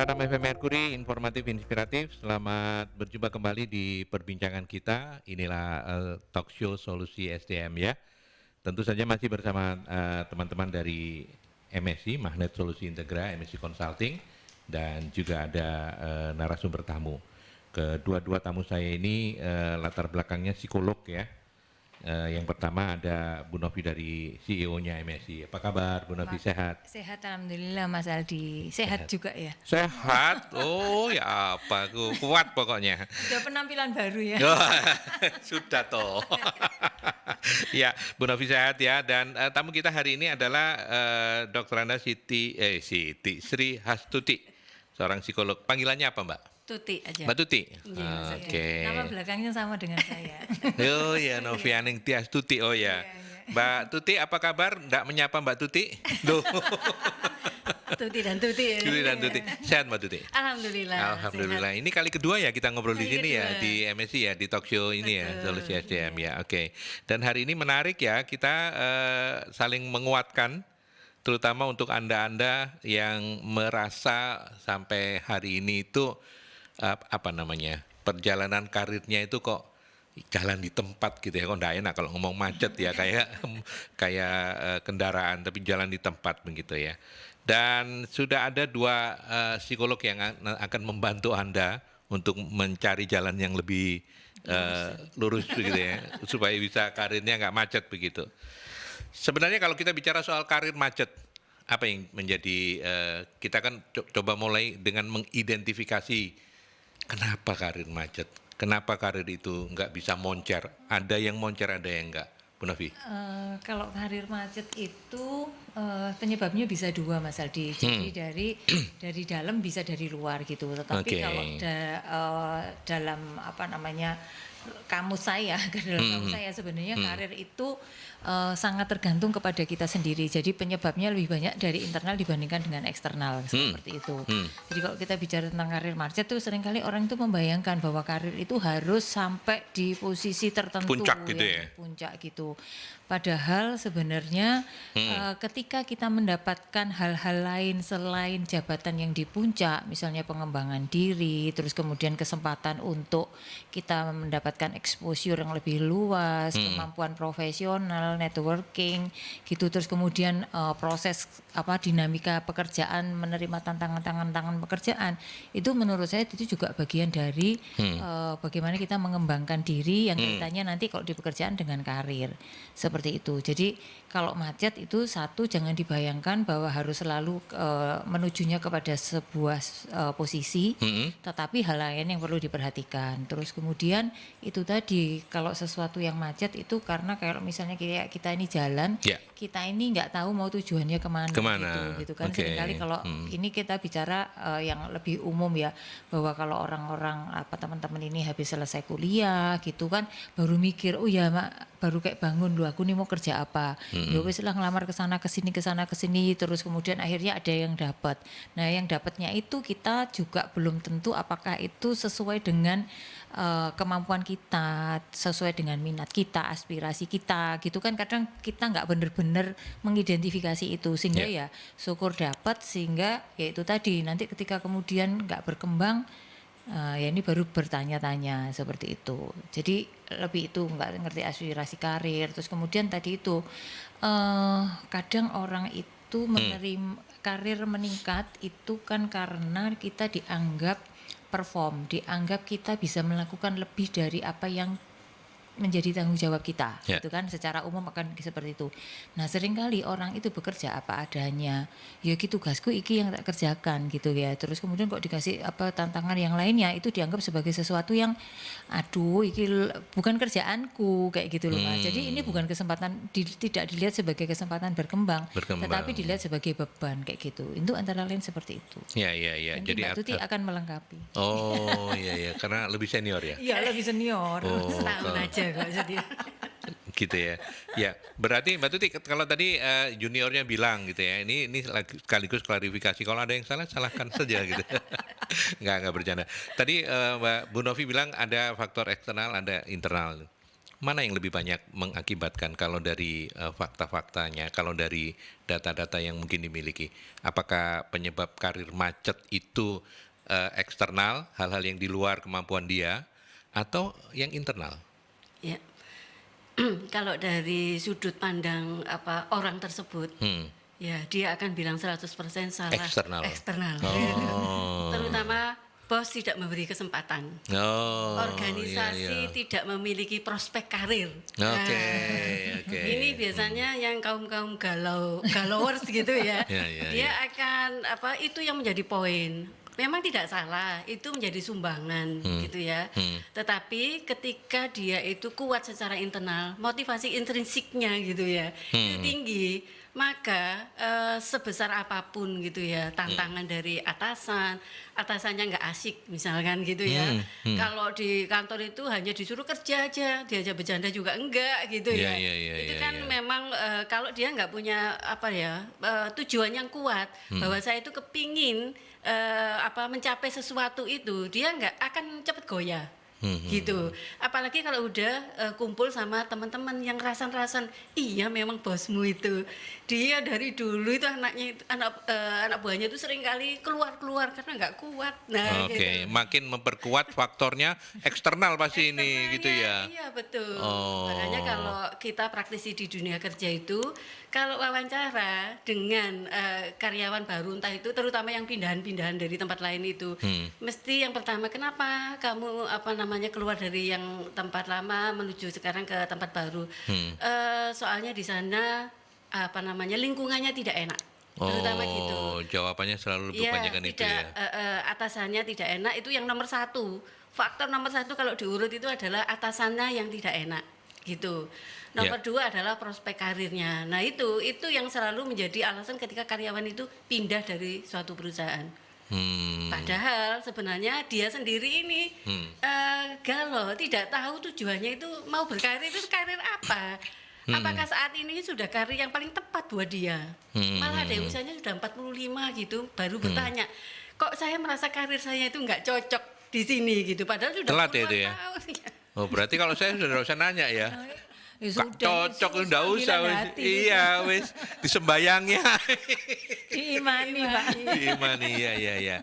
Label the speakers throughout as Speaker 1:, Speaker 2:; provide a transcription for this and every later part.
Speaker 1: Salam FM Mercury, informatif inspiratif. Selamat berjumpa kembali di perbincangan kita. Inilah talk show Solusi SDM ya. Tentu saja masih bersama teman-teman dari MSI, Magnet Solusi Integra, MSI Consulting, dan juga ada narasumber tamu. Kedua-dua tamu saya ini latar belakangnya psikolog ya. Yang pertama ada Bu Novi dari CEO-nya MSI. Apa kabar Bu Novi, sehat?
Speaker 2: Sehat, alhamdulillah Mas Aldi. Sehat juga ya.
Speaker 1: Sehat? Oh ya apa, aku kuat pokoknya.
Speaker 2: Udah penampilan baru ya.
Speaker 1: Sudah toh. Ya, Bu Novi sehat ya. Dan tamu kita hari ini adalah Dr. Anda Sri Hastuti, seorang psikolog. Panggilannya apa Mbak?
Speaker 2: Tuti aja.
Speaker 1: Mbak Tuti?
Speaker 2: Iya,
Speaker 1: Oke.
Speaker 2: Nama belakangnya sama dengan saya.
Speaker 1: Oh ya, Novianing Tias Tuti. Oh ya. Mbak Tuti, apa kabar? Nggak menyapa Mbak Tuti? Loh.
Speaker 2: Tuti dan Tuti.
Speaker 1: Tuti dan Tuti. Sehat Mbak Tuti?
Speaker 2: Alhamdulillah.
Speaker 1: Alhamdulillah.
Speaker 2: Sehat.
Speaker 1: Ini kali kedua ya kita ngobrol di
Speaker 2: Kali
Speaker 1: sini ya,
Speaker 2: kedua.
Speaker 1: di MSI ya, di talk show ini ya,
Speaker 2: Betul.
Speaker 1: Solusi SDM ya. Oke. Dan hari ini menarik ya, kita saling menguatkan, terutama untuk Anda-Anda yang merasa sampai hari ini itu apa namanya, perjalanan karirnya itu kok jalan di tempat gitu ya, kok nggak enak kalau ngomong macet ya, kayak kendaraan, tapi jalan di tempat begitu ya. Dan sudah ada dua psikolog yang akan membantu Anda untuk mencari jalan yang lebih lurus begitu ya, supaya bisa karirnya nggak macet begitu. Sebenarnya kalau kita bicara soal karir macet, apa yang menjadi kita kan coba mulai dengan mengidentifikasi kenapa karir macet, kenapa karir itu nggak bisa moncer, ada yang moncer, ada yang enggak, Bu Novi.
Speaker 2: Kalau karir macet itu penyebabnya bisa dua Mas Aldi. Jadi dari dalam bisa dari luar gitu. Tetapi
Speaker 1: Oke.
Speaker 2: kalau dalam apa namanya kamus saya, dalam kamus saya sebenarnya karir itu sangat tergantung kepada kita sendiri. Jadi penyebabnya lebih banyak dari internal dibandingkan dengan eksternal seperti itu. Jadi kalau kita bicara tentang karir macet tuh seringkali orang itu membayangkan bahwa karir itu harus sampai di posisi tertentu,
Speaker 1: Puncak gitu ya?
Speaker 2: Puncak gitu. Padahal sebenarnya ketika kita mendapatkan hal-hal lain selain jabatan yang di puncak, misalnya pengembangan diri, terus kemudian kesempatan untuk kita mendapatkan exposure yang lebih luas, kemampuan profesional, networking, gitu. Terus kemudian proses dinamika pekerjaan, menerima tantangan pekerjaan, itu menurut saya itu juga bagian dari bagaimana kita mengembangkan diri yang kaitannya nanti kalau di pekerjaan dengan karir. Seperti itu. Jadi kalau macet itu satu, jangan dibayangkan bahwa harus selalu menujunya kepada sebuah posisi, tetapi hal lain yang perlu diperhatikan. Terus kemudian itu tadi, kalau sesuatu yang macet itu karena kalau misalnya kita ini jalan, kita ini nggak tahu mau tujuannya kemana. Gitu kan. Seringkali kalau ini kita bicara yang lebih umum ya, bahwa kalau orang-orang teman-teman ini habis selesai kuliah gitu kan, baru mikir, oh ya mak, baru kayak bangun, loh aku nih mau kerja apa, ya wes lah ngelamar ke sana ke sini, terus kemudian akhirnya ada yang dapat. Nah yang dapatnya itu kita juga belum tentu apakah itu sesuai dengan kemampuan kita, sesuai dengan minat kita, aspirasi kita, gitu kan. Kadang kita nggak benar-benar mengidentifikasi itu, sehingga ya syukur dapat, sehingga ya itu tadi nanti ketika kemudian nggak berkembang, ya ini baru bertanya-tanya seperti itu. Jadi lebih itu nggak ngerti aspirasi karir. Terus kemudian tadi itu kadang orang itu menerima karir meningkat itu kan karena kita dianggap perform, dianggap kita bisa melakukan lebih dari apa yang menjadi tanggung jawab kita, gitu kan, secara umum akan seperti itu. Nah seringkali orang itu bekerja apa adanya, ya gitu tugasku iki yang tak kerjakan gitu ya. Terus kemudian kok dikasih tantangan yang lainnya itu dianggap sebagai sesuatu yang aduh iki bukan kerjaanku kayak gitu loh Mas. Jadi ini bukan kesempatan, tidak dilihat sebagai kesempatan berkembang, tetapi dilihat sebagai beban kayak gitu. Itu antara lain seperti itu.
Speaker 1: Iya.
Speaker 2: Nanti Mbak Tuti akan melengkapi.
Speaker 1: Oh iya, karena lebih senior ya.
Speaker 2: Iya lebih senior, setahun aja.
Speaker 1: Gitu ya. Ya, berarti Mbak Tuti kalau tadi juniornya bilang gitu ya, ini sekaligus klarifikasi. Kalau ada yang salah, salahkan saja gitu. Enggak bercanda. Tadi Mbak Bu Novi bilang ada faktor eksternal, ada internal. Mana yang lebih banyak mengakibatkan kalau dari fakta-faktanya, kalau dari data-data yang mungkin dimiliki? Apakah penyebab karir macet itu eksternal, hal-hal yang di luar kemampuan dia, atau yang internal?
Speaker 3: Ya. Kalau dari sudut pandang orang tersebut,
Speaker 1: Hmm,
Speaker 3: ya dia akan bilang 100% salah
Speaker 1: eksternal.
Speaker 3: eksternal.
Speaker 1: Oh,
Speaker 3: Terutama bos tidak memberi kesempatan.
Speaker 1: oh, iya,
Speaker 3: Organisasi
Speaker 1: iya.
Speaker 3: tidak memiliki prospek karir.
Speaker 1: Oke,
Speaker 3: Nah,
Speaker 1: oke.
Speaker 3: ini biasanya yang kaum-kaum galowers gitu ya.
Speaker 1: Ya, ya,
Speaker 3: Dia
Speaker 1: ya.
Speaker 3: akan itu yang menjadi poin. Memang tidak salah, itu menjadi sumbangan gitu ya. Tetapi ketika dia itu kuat secara internal, motivasi intrinsiknya gitu ya, itu tinggi, maka sebesar apapun gitu ya tantangan dari atasannya nggak asik misalkan gitu ya. Kalau di kantor itu hanya disuruh kerja aja, diajak bercanda juga enggak gitu
Speaker 1: Iya,
Speaker 3: ya.
Speaker 1: iya, iya,
Speaker 3: Itu
Speaker 1: iya,
Speaker 3: kan
Speaker 1: iya.
Speaker 3: memang kalau dia nggak punya tujuan yang kuat bahwa saya itu kepingin mencapai sesuatu itu, dia nggak akan cepet goyah. Gitu. Apalagi kalau udah kumpul sama teman-teman yang rasan-rasan, iya memang bosmu itu. Dia dari dulu itu anak buahnya itu sering kali keluar karena nggak kuat. Nah,
Speaker 1: Oke,
Speaker 3: gitu.
Speaker 1: makin memperkuat faktornya eksternal pasti ini gitu ya.
Speaker 3: Iya betul.
Speaker 1: Oh.
Speaker 3: Makanya kalau kita praktisi di dunia kerja itu, kalau wawancara dengan karyawan baru entah itu terutama yang pindahan-pindahan dari tempat lain itu, mesti yang pertama kenapa kamu keluar dari yang tempat lama menuju sekarang ke tempat baru? Soalnya di sana lingkungannya tidak enak. Terutama gitu.
Speaker 1: Oh, jawabannya selalu
Speaker 3: Iya,
Speaker 1: kebanyakan itu
Speaker 3: tidak
Speaker 1: ya.
Speaker 3: atasannya tidak enak itu yang nomor satu. Faktor nomor satu kalau diurut itu adalah atasannya yang tidak enak, gitu. Nomor dua adalah prospek karirnya. Nah itu yang selalu menjadi alasan ketika karyawan itu pindah dari suatu perusahaan. Padahal sebenarnya dia sendiri ini galau, tidak tahu tujuannya itu mau berkarir itu karir apa. Apakah saat ini sudah karir yang paling tepat buat dia? Malah ada yang usianya sudah 45 gitu, baru bertanya, kok saya merasa karir saya itu nggak cocok di sini gitu. Padahal sudah
Speaker 1: Telat ya
Speaker 3: puluhan
Speaker 1: itu ya?
Speaker 3: tahun.
Speaker 1: Oh, berarti kalau saya sudah nggak usah nanya ya.
Speaker 2: Ya
Speaker 1: Kak
Speaker 2: sudah,
Speaker 1: cocok
Speaker 2: Yesus,
Speaker 1: enggak usah
Speaker 2: panggilan
Speaker 1: wis.
Speaker 2: hati.
Speaker 1: Iya wis disembayangnya.
Speaker 2: Diimani, Pak.
Speaker 1: Diimani ya.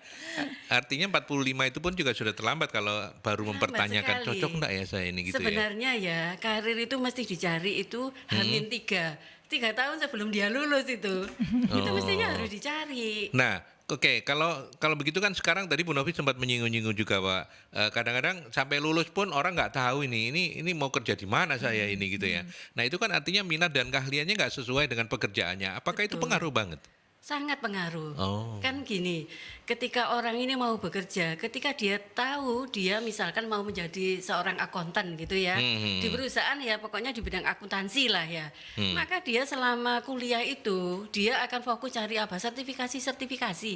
Speaker 1: Artinya 45 itu pun juga sudah terlambat kalau baru
Speaker 3: Lambat
Speaker 1: mempertanyakan
Speaker 3: sekali.
Speaker 1: cocok enggak ya saya ini gitu ya.
Speaker 3: Sebenarnya ya karir itu mesti dicari itu Hamin 3 tahun sebelum dia lulus itu. Itu mestinya harus dicari.
Speaker 1: Nah, oke, kalau begitu kan sekarang tadi Bu Novi sempat menyinggung-nyinggung juga Pak. Kadang-kadang sampai lulus pun orang nggak tahu ini mau kerja di mana saya ini gitu ya. Nah itu kan artinya minat dan keahliannya nggak sesuai dengan pekerjaannya. Apakah itu
Speaker 3: Betul.
Speaker 1: pengaruh banget?
Speaker 3: Sangat pengaruh.
Speaker 1: Oh.
Speaker 3: Kan gini, ketika orang ini mau bekerja, ketika dia tahu dia misalkan mau menjadi seorang akuntan gitu ya, di perusahaan ya pokoknya di bidang akuntansi lah ya. Maka dia selama kuliah itu, dia akan fokus cari sertifikasi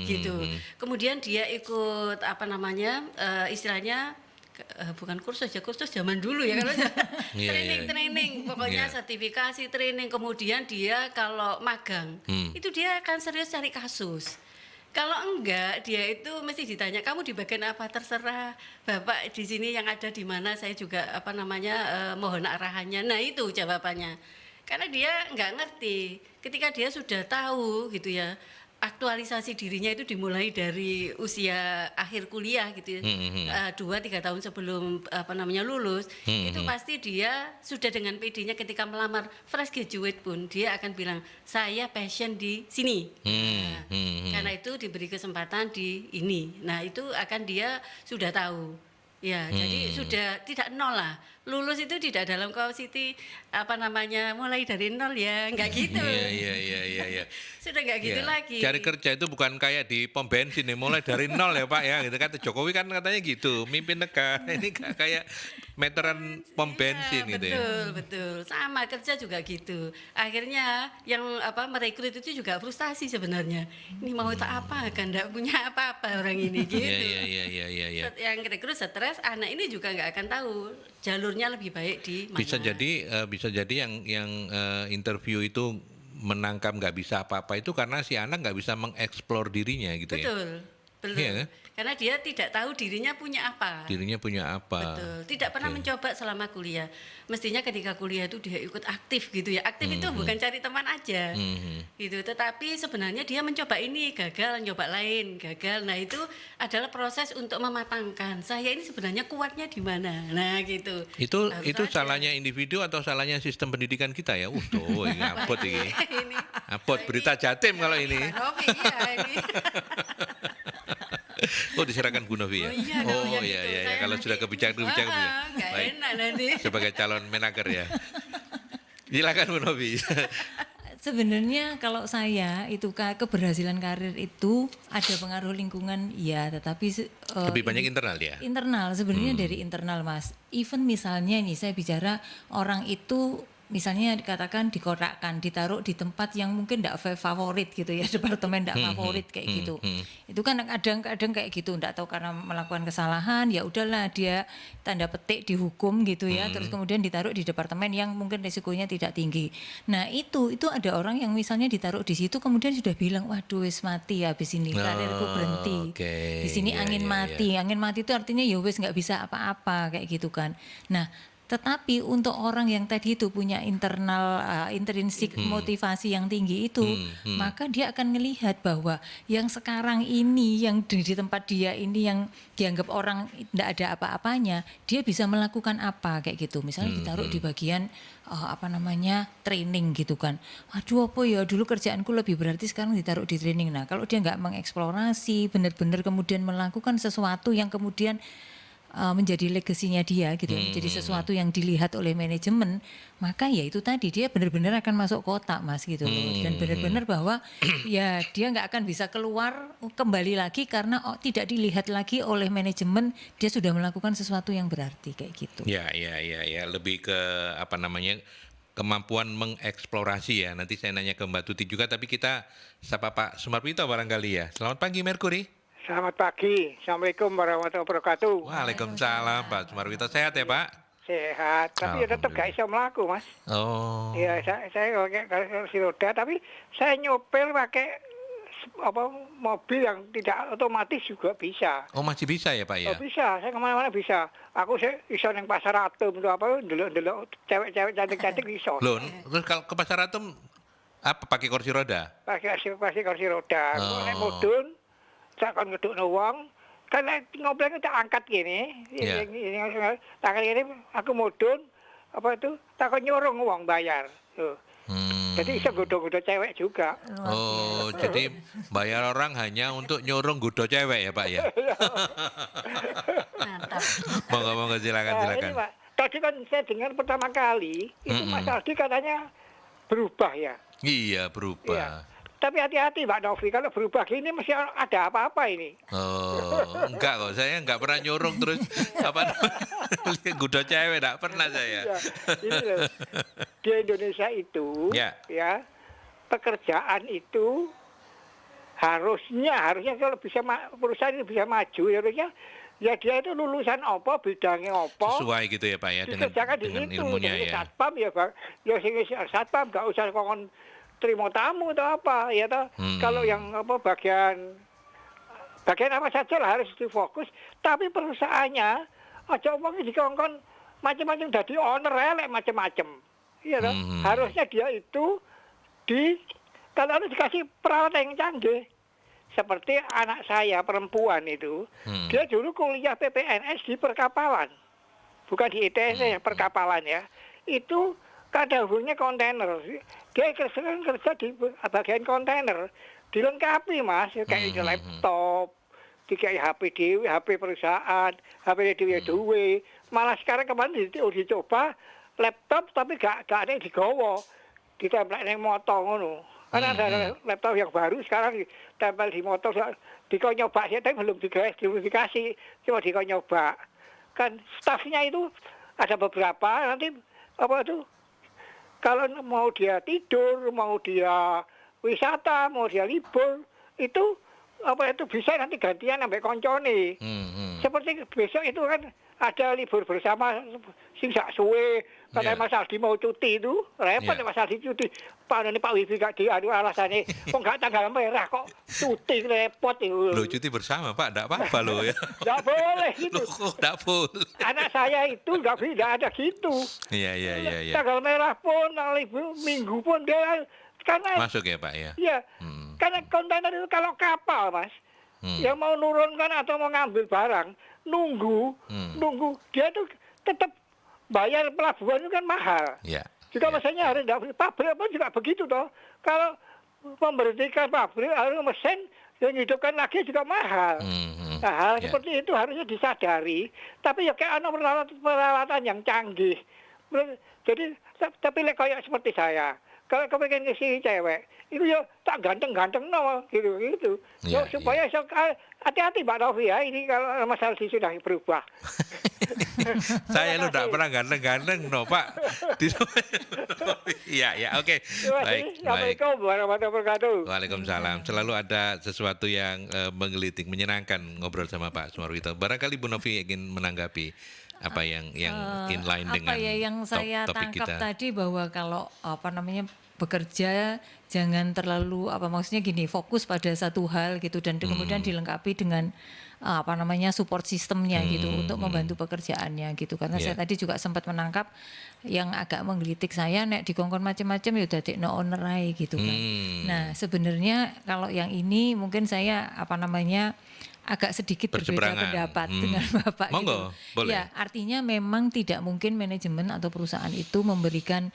Speaker 3: gitu. Kemudian dia ikut istilahnya bukan kursus zaman dulu ya kalau
Speaker 1: Iya,
Speaker 3: training pokoknya
Speaker 1: Iya.
Speaker 3: sertifikasi training, kemudian dia kalau magang itu dia akan serius cari kasus. Kalau enggak dia itu mesti ditanya kamu di bagian apa, terserah Bapak di sini yang ada di mana, saya juga mohon arahannya. Nah itu jawabannya, karena dia nggak ngerti. Ketika dia sudah tahu gitu ya, aktualisasi dirinya itu dimulai dari usia akhir kuliah gitu ya. 2-3 tahun sebelum lulus, itu pasti dia sudah dengan PD-nya ketika melamar fresh graduate pun dia akan bilang saya passion di sini. Karena itu diberi kesempatan di ini. Nah, itu akan dia sudah tahu. Ya, jadi sudah tidak nol lah. Lulus itu tidak dalam city mulai dari nol ya, enggak gitu.
Speaker 1: Iya.
Speaker 3: Sudah enggak gitu
Speaker 1: Iya.
Speaker 3: lagi.
Speaker 1: Cari kerja itu bukan kayak di pom bensin nih, mulai dari nol ya Pak ya. Gitu kata Jokowi kan katanya gitu, mimpin negara ini kayak meteran pom bensin gitu ya.
Speaker 3: Betul. Sama kerja juga gitu. Akhirnya yang merekrut itu juga frustasi sebenarnya. Ini mau tak apa kan, enggak punya apa-apa orang ini gitu.
Speaker 1: Iya.
Speaker 3: Yang rekrut stres, anak ini juga nggak akan tahu jalurnya lebih baik di mana.
Speaker 1: Bisa jadi yang interview itu menangkap nggak bisa apa-apa itu karena si anak nggak bisa mengeksplor dirinya gitu ya.
Speaker 3: belum.
Speaker 1: Iya kan?
Speaker 3: Karena dia tidak tahu dirinya punya apa.
Speaker 1: Dirinya punya apa?
Speaker 3: Betul, tidak pernah
Speaker 1: Oke.
Speaker 3: mencoba selama kuliah. Mestinya ketika kuliah itu dia ikut aktif gitu ya. Aktif itu bukan cari teman aja, gitu. Tetapi sebenarnya dia mencoba ini, gagal, nyoba lain, gagal. Nah itu adalah proses untuk mematangkan. Saya ini sebenarnya kuatnya di mana. Nah gitu.
Speaker 1: Itu
Speaker 3: Harus ada.
Speaker 1: salahnya individu atau salahnya sistem pendidikan kita ya? Tuh, ini apot ini.
Speaker 3: Ini.
Speaker 1: Apot berita Jatim kalau ini.
Speaker 3: Pak Novi, iya ini.
Speaker 1: Oh, diserahkan Bu Novi ya?
Speaker 3: Oh iya, kalau yang
Speaker 1: iya,
Speaker 3: itu
Speaker 1: iya,
Speaker 3: saya
Speaker 1: kalau
Speaker 3: nanti-
Speaker 1: sudah kebijakan.
Speaker 3: Nggak
Speaker 1: Baik,
Speaker 3: enak nanti.
Speaker 1: sebagai calon menaker ya. Silakan Bu Novi.
Speaker 2: Sebenarnya kalau saya itu keberhasilan karir itu ada pengaruh lingkungan ya, tetapi
Speaker 1: Lebih banyak internal ya?
Speaker 2: internal sebenarnya dari internal Mas. Even misalnya nih saya bicara orang itu misalnya dikatakan dikotakkan, ditaruh di tempat yang mungkin tidak favorit gitu ya, departemen tidak favorit kayak gitu. Itu kan kadang-kadang kayak gitu, tidak tahu karena melakukan kesalahan, ya udahlah dia tanda petik dihukum gitu ya, terus kemudian ditaruh di departemen yang mungkin risikonya tidak tinggi. Nah itu ada orang yang misalnya ditaruh di situ kemudian sudah bilang, waduh wis mati habis ini karirku berhenti.
Speaker 1: oke.
Speaker 2: Di sini
Speaker 1: Iya,
Speaker 2: angin
Speaker 1: iya,
Speaker 2: mati, angin mati itu artinya ya wis nggak bisa apa-apa kayak gitu kan. Nah tetapi untuk orang yang tadi itu punya internal intrinsik motivasi yang tinggi itu, maka dia akan melihat bahwa yang sekarang ini yang di tempat dia ini yang dianggap orang tidak ada apa-apanya, dia bisa melakukan apa kayak gitu. Misalnya ditaruh di bagian training gitu kan. Aduh apa ya dulu kerjaanku lebih berarti sekarang ditaruh di training. Nah kalau dia nggak mengeksplorasi benar-benar kemudian melakukan sesuatu yang kemudian menjadi legasinya dia gitu, menjadi sesuatu yang dilihat oleh manajemen, maka ya itu tadi dia benar-benar akan masuk kotak Mas gitu loh, dan benar-benar bahwa ya dia nggak akan bisa keluar kembali lagi karena tidak dilihat lagi oleh manajemen dia sudah melakukan sesuatu yang berarti kayak gitu.
Speaker 1: Ya, lebih ke kemampuan mengeksplorasi ya. Nanti saya nanya ke Mbak Tuti juga, tapi kita sapa Pak Sumarwito barangkali ya. Selamat pagi Merkuri.
Speaker 4: Selamat pagi, Assalamualaikum warahmatullahi wabarakatuh.
Speaker 1: Waalaikumsalam Pak Sumarwito, sehat ya Pak?
Speaker 4: Sehat, tapi ya tetap gak bisa melaku Mas.
Speaker 1: Oh.
Speaker 4: Ya saya pakai kursi roda, tapi saya nyopir pakai mobil yang tidak otomatis juga bisa.
Speaker 1: Oh masih bisa ya Pak ya?
Speaker 4: Oh bisa, saya kemana-mana bisa. Aku iso neng pasar atom itu apa, delok cewek-cewek cantik-cantik iso.
Speaker 1: Loh, terus kalau ke pasar atom apa pakai kursi roda?
Speaker 4: Pakai kursi roda.
Speaker 1: Oh.
Speaker 4: Nek mudun, saya akan ngedukno wong. Kan ngobrolnya tak angkat gini,
Speaker 1: Iya.
Speaker 4: ini tangan gini, aku mudun, apa itu, takut nyorong uang bayar. Tuh. Jadi bisa godong-godong cewek juga.
Speaker 1: Oh, jadi bayar orang hanya untuk nyorong godo cewek ya Pak ya?
Speaker 3: Mantap.
Speaker 1: Monggo silakan.
Speaker 4: Ini Pak, tadi kan saya dengar pertama kali, itu Mas Aldi katanya berubah ya.
Speaker 1: Iya,
Speaker 4: Iya.
Speaker 1: berubah.
Speaker 4: Tapi hati-hati Mbak Novi, kalau berubah gini mesti ada apa-apa ini.
Speaker 1: Oh, enggak kok, saya enggak pernah nyorong terus godo cewek, enggak pernah saya.
Speaker 4: Ya, ini loh, di Indonesia itu,
Speaker 1: Ya.
Speaker 4: pekerjaan itu harusnya kalau bisa perusahaan itu bisa maju, harusnya ya dia itu lulusan apa, bidangnya apa,
Speaker 1: Sesuai gitu ya Pak ya
Speaker 4: dikerjakan di
Speaker 1: dengan
Speaker 4: situ.
Speaker 1: ilmunya
Speaker 4: Jadi
Speaker 1: ya.
Speaker 4: Satpam ya Bang, ya sing satpam nggak usah ngomong terima tamu atau apa ya toh. Kalau yang bagian apa saja lah harus difokus, tapi perusahaannya aja omongin dikongkon macam-macam jadi owner elek macam-macam. Iya toh. Harusnya dia itu kalau harus dikasih peralatan yang canggih. Seperti anak saya perempuan itu, dia dulu kuliah PPNS di perkapalan. Bukan di ITS ya, perkapalan ya. Itu kadang-kadang kontainer. Dia kerja di bagian kontainer. Dilengkapi Mas, kayak laptop, dikai HP dewe, HP perusahaan, HP dewe. Malah sekarang kemarin dicoba laptop tapi gak ada yang digawa. Ditempel ning motor ngono. Karena ada laptop yang baru sekarang ditempel di motor, dikau nyoba sih tapi belum diverifikasi, cuma dikau nyoba. Kan stafnya itu ada beberapa, nanti apa itu, kalau mau dia tidur, mau dia wisata, mau dia libur, itu apa itu bisa nanti gantian sampai koncone. Seperti besok itu kan ada libur bersama sing sak suwe karena
Speaker 1: Ya.
Speaker 4: Mas Aldi mau cuti itu repot
Speaker 1: Ya.
Speaker 4: Mas Aldi cuti Pak Wibi gak diadu alasannya kok gak tanggal merah kok cuti repot itu
Speaker 1: Loh, cuti bersama Pak, enggak apa-apa loh ya.
Speaker 4: nggak boleh gitu
Speaker 1: Loh, kok enggak boleh?
Speaker 4: anak saya itu nggak ada gitu
Speaker 1: Iya, iya, iya, iya.
Speaker 4: tanggal merah pun libur minggu pun dia karena
Speaker 1: Masuk ya Pak ya?
Speaker 4: ya
Speaker 1: Hmm.
Speaker 4: karena kontainer itu kalau kapal Mas yang mau nurunkan atau mau ngambil barang nunggu dia tuh tetap bayar pelabuhan itu kan mahal
Speaker 1: Ya.
Speaker 4: juga
Speaker 1: ya.
Speaker 4: mesinnya harus tidak pabrik pun juga begitu toh kalau memberhentikan pabrik harus mesin yang hidupkan lagi juga mahal nah hal
Speaker 1: Ya.
Speaker 4: seperti itu harusnya disadari tapi ya kayak ada peralatan yang canggih jadi tapi kayak seperti saya kalau kepengen ngisi cewek itu ya tak ganteng-ganteng no gitu.
Speaker 1: Ya,
Speaker 4: supaya hati-hati Mbak Novi ya ini kalau Mas Aldi sudah berubah.
Speaker 1: Saya lu enggak pernah ganteng-ganteng no Pak. Iya, ya, oke.
Speaker 4: Terima kasih.
Speaker 1: Baik, baik.
Speaker 4: Assalamualaikum warahmatullahi wabarakatuh.
Speaker 1: Waalaikumsalam. Selalu ada sesuatu yang menggelitik, menyenangkan ngobrol sama Pak Sumarwito. Barangkali Bu Novi ingin menanggapi apa yang inline dengan
Speaker 2: apa ya yang saya
Speaker 1: topik
Speaker 2: tangkap
Speaker 1: kita.
Speaker 2: tadi bahwa kalau bekerja jangan terlalu maksudnya gini fokus pada satu hal gitu dan kemudian dilengkapi dengan support sistemnya gitu untuk membantu pekerjaannya gitu karena saya tadi juga sempat menangkap yang agak menggelitik saya nek dikongkon macam-macam ya dadekno owner ae gitu kan. Nah, sebenarnya kalau yang ini mungkin saya agak sedikit berbeda
Speaker 1: Berseberangan.
Speaker 2: pendapat dengan Bapak
Speaker 1: Monggo,
Speaker 2: gitu.
Speaker 1: boleh.
Speaker 2: Ya, artinya memang tidak mungkin manajemen atau perusahaan itu memberikan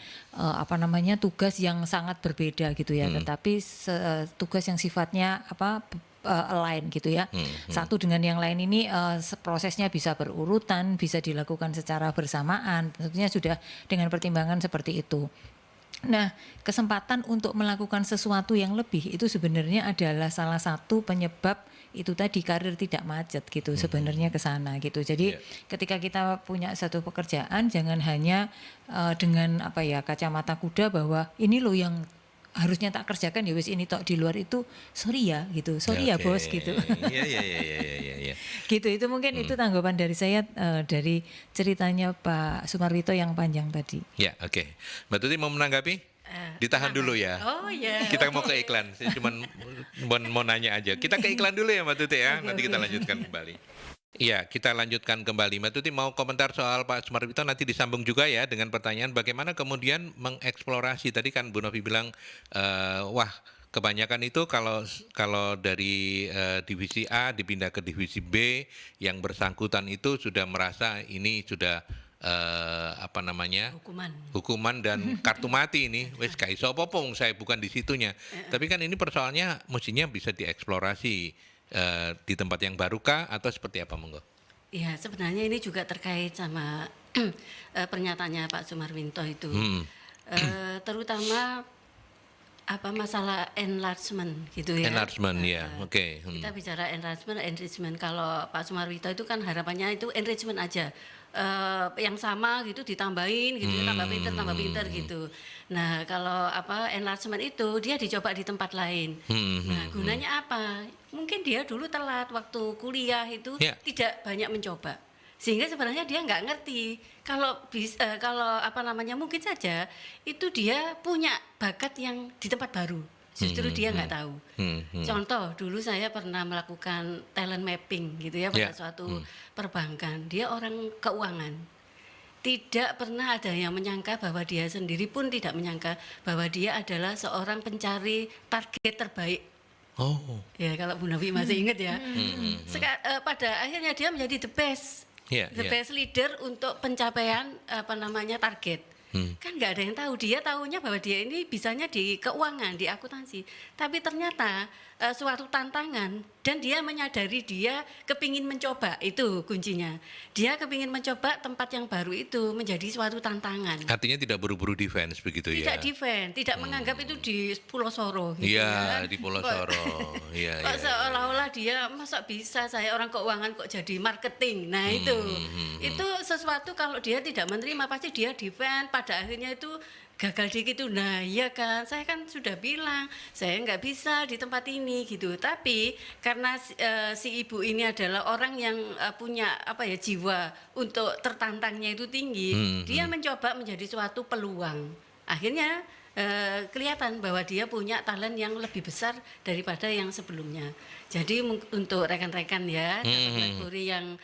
Speaker 2: tugas yang sangat berbeda gitu ya, tetapi tugas yang sifatnya align gitu ya. Satu dengan yang lain ini prosesnya bisa berurutan, bisa dilakukan secara bersamaan. Tentunya sudah dengan pertimbangan seperti itu. Nah, kesempatan untuk melakukan sesuatu yang lebih itu sebenarnya adalah salah satu penyebab itu tadi karir tidak macet gitu sebenarnya ke sana gitu. Jadi ketika kita punya satu pekerjaan jangan hanya dengan kacamata kuda bahwa ini loh yang harusnya tak kerjakan ya wis ini tok di luar itu sorry ya gitu. Sorry ya
Speaker 1: Oke.
Speaker 2: bos gitu.
Speaker 1: Iya.
Speaker 2: Gitu itu mungkin itu tanggapan dari saya dari ceritanya Pak Sumarwito yang panjang tadi.
Speaker 1: Ya, oke. Mbak Tuti mau menanggapi? Ditahan dulu ya.
Speaker 3: Oh ya.
Speaker 1: Kita mau ke iklan. Saya cuma mau nanya aja. Kita ke iklan dulu ya Mbak Tuti ya. Nanti kita lanjutkan kembali. Iya, kita lanjutkan kembali. Mbak Tuti mau komentar soal Pak Sumarwito nanti disambung juga ya dengan pertanyaan bagaimana kemudian mengeksplorasi. Tadi kan Bu Novi bilang, wah kebanyakan itu kalau dari divisi A dipindah ke divisi B, yang bersangkutan itu sudah merasa ini sudah hukuman dan kartu mati ini wes gak iso apa-apa saya bukan di situnya. Tapi kan ini persoalannya mestinya bisa dieksplorasi di tempat yang baru kah atau seperti apa monggo?
Speaker 3: Ya sebenarnya ini juga terkait sama pernyataannya Pak Sumarwito itu, terutama masalah enlargement gitu ya.
Speaker 1: Enlargement ya, oke.
Speaker 3: Kita bicara enrichment. Kalau Pak Sumarwito itu kan harapannya itu enrichment aja. Yang sama gitu ditambahin gitu ya, tambah pinter gitu. Nah, kalau enlargement itu dia dicoba di tempat lain. Nah, gunanya apa? Mungkin dia dulu telat waktu kuliah itu tidak banyak mencoba. Sehingga sebenarnya dia nggak ngerti kalau mungkin saja itu dia punya bakat yang di tempat baru. Justru dia nggak tahu. Contoh, dulu saya pernah melakukan talent mapping gitu ya pada suatu perbankan. Dia orang keuangan. Tidak pernah ada yang menyangka bahwa dia sendiri pun tidak menyangka bahwa dia adalah seorang pencari target terbaik.
Speaker 1: Oh.
Speaker 3: Ya kalau Bu Novi masih ingat ya. Pada akhirnya dia menjadi the best. The best leader untuk pencapaian target. Kan nggak ada yang tahu, dia tahunya bahwa dia ini bisanya di keuangan, di akuntansi, tapi ternyata suatu tantangan dan dia menyadari dia kepingin mencoba, itu kuncinya. Dia kepingin mencoba tempat yang baru itu menjadi suatu tantangan.
Speaker 1: Artinya tidak buru-buru defense begitu ya?
Speaker 3: Tidak defense, tidak menganggap itu di Pulau Soro gitu.
Speaker 1: Iya, di Pulau Soro. Iya,
Speaker 3: kok seolah-olah dia masa bisa saya orang keuangan kok jadi marketing. Nah, itu sesuatu kalau dia tidak menerima pasti dia defense, pada akhirnya itu gagal dikit tuh, nah iya kan, saya kan sudah bilang saya nggak bisa di tempat ini gitu. Tapi karena si ibu ini adalah orang yang punya apa ya, jiwa untuk tertantangnya itu tinggi, dia mencoba menjadi suatu peluang. Akhirnya kelihatan bahwa dia punya talent yang lebih besar daripada yang sebelumnya. Jadi untuk rekan-rekan ya, Black Puri yang